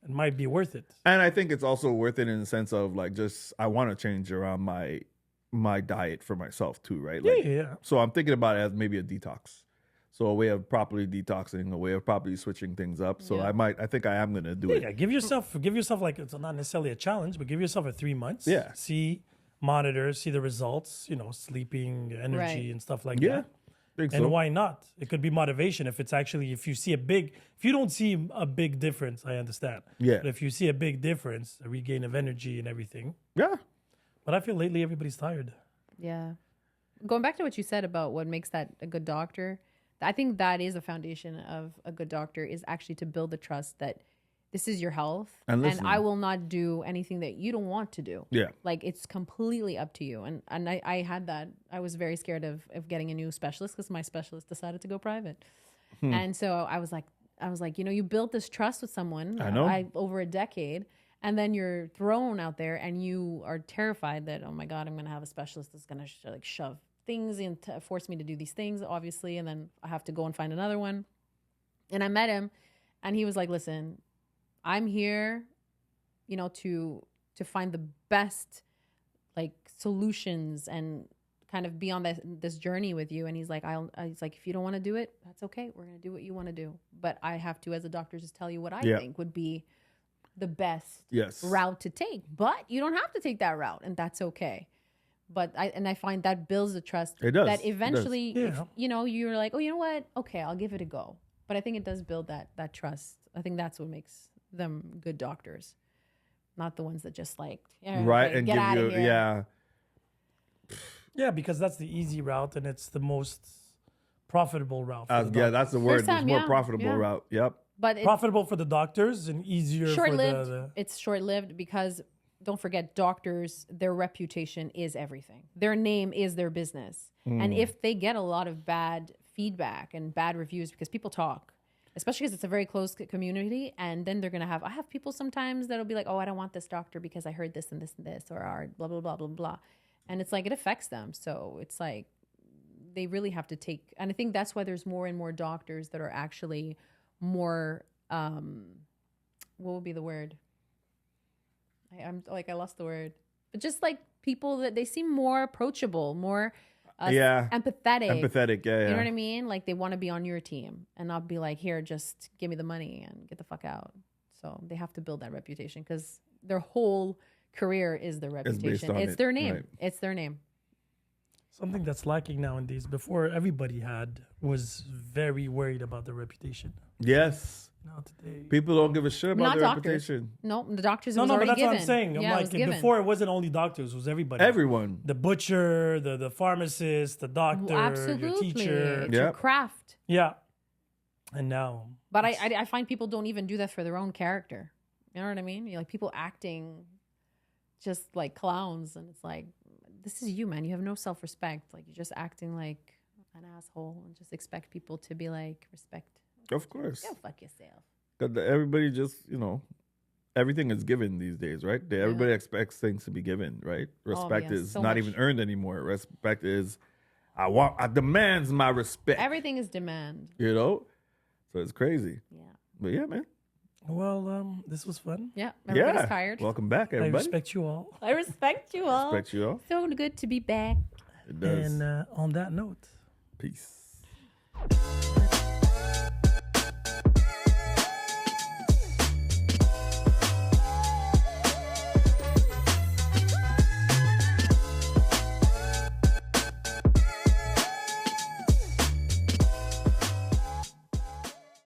It might be worth it. And I think it's also worth it in the sense of like, just I want to change around my diet for myself too, right? Like, Yeah. So I'm thinking about it as maybe a detox. So a way of properly detoxing, a way of properly switching things up. So Yeah. I think I am going to do it. Yeah, give yourself like, it's not necessarily a challenge, but give yourself a 3 months. Yeah. Monitor, see the results, sleeping, energy Right. and stuff like Yeah. that. Think And so. why not? It could be motivation if you don't see a big difference, I understand. Yeah. But if you see a big difference, a regain of energy and everything. Yeah. But I feel lately everybody's tired. Yeah. Going back to what you said about what makes that a good doctor, I think that is a foundation of a good doctor, is actually to build the trust that this is your health And and listening. I will not do anything that you don't want to do. Yeah. Like, it's completely up to you. And I had that. I was very scared of getting a new specialist because my specialist decided to go private. And so I was like, you built this trust with someone I know. over a decade, and then you're thrown out there and you are terrified that, oh my God, I'm going to have a specialist that's going to shove things and force me to do these things, obviously. And then I have to go and find another one. And I met him and he was like, listen, I'm here, to find the best solutions and kind of be on this journey with you. And he's like, he's like, if you don't want to do it, that's okay. We're going to do what you want to do. But I have to, as a doctor, just tell you what I think would be the best route to take. But you don't have to take that route, and that's okay. But I find that builds the trust. It does. That eventually, It does. if, you're like, oh, you know what? Okay, I'll give it a go. But I think it does build that trust. I think that's what makes them good doctors, not the ones that just right, okay, and get give out you of here. Yeah, because that's the easy route and it's the most profitable route. For the Yeah, doctor. that's the word. First time, It's more yeah, profitable yeah. route. Yep. But it's Profitable for the doctors and easier short-lived. for the It's short-lived because don't forget, doctors, their reputation is everything. Their name is their business. And if they get a lot of bad feedback and bad reviews, because people talk, especially because it's a very close community, and then I have people sometimes that'll be like, oh, I don't want this doctor because I heard this and this and this, or blah, blah, blah, blah, blah. And it's like, it affects them. So it's like, they really have to take, and I think that's why there's more and more doctors that are actually more, what would be the word? I lost the word, but just like people that they seem more approachable, more empathetic. Yeah. You know what I mean? Like, they want to be on your team and not be like, here, just give me the money and get the fuck out. So they have to build that reputation because their whole career is their reputation. It's their name. Right. It's their name. something that's lacking nowadays. Before, everybody was very worried about their reputation. Yes. Now today, People don't give a shit about Not their doctors. reputation. No, the doctors. no, was but already that's given. what I'm saying. Yeah, I'm it was like, given. before, it wasn't only doctors; it was everybody. Everyone. The butcher, the pharmacist, the doctor, Absolutely. your teacher. It's your Yep. craft. Yeah. And now, But I find people don't even do that for their own character. You know what I mean? You're like people acting just like clowns, and it's like, this is you, man. You have no self-respect. Like, you're just acting like an asshole, and just expect people to be like, respect. Of course. Go fuck yourself. Because everybody just, everything is given these days, right? Everybody expects things to be given, right? Respect yes, is so not much. even earned anymore. Respect is, I demands my respect. Everything is demand. So it's crazy. Yeah. But yeah, man. well, this was fun. Yeah. Everybody's Yeah. tired. Welcome back, I everybody. respect you all. I respect you all. Respect you all. So good to be back. It does. And on that note. Peace.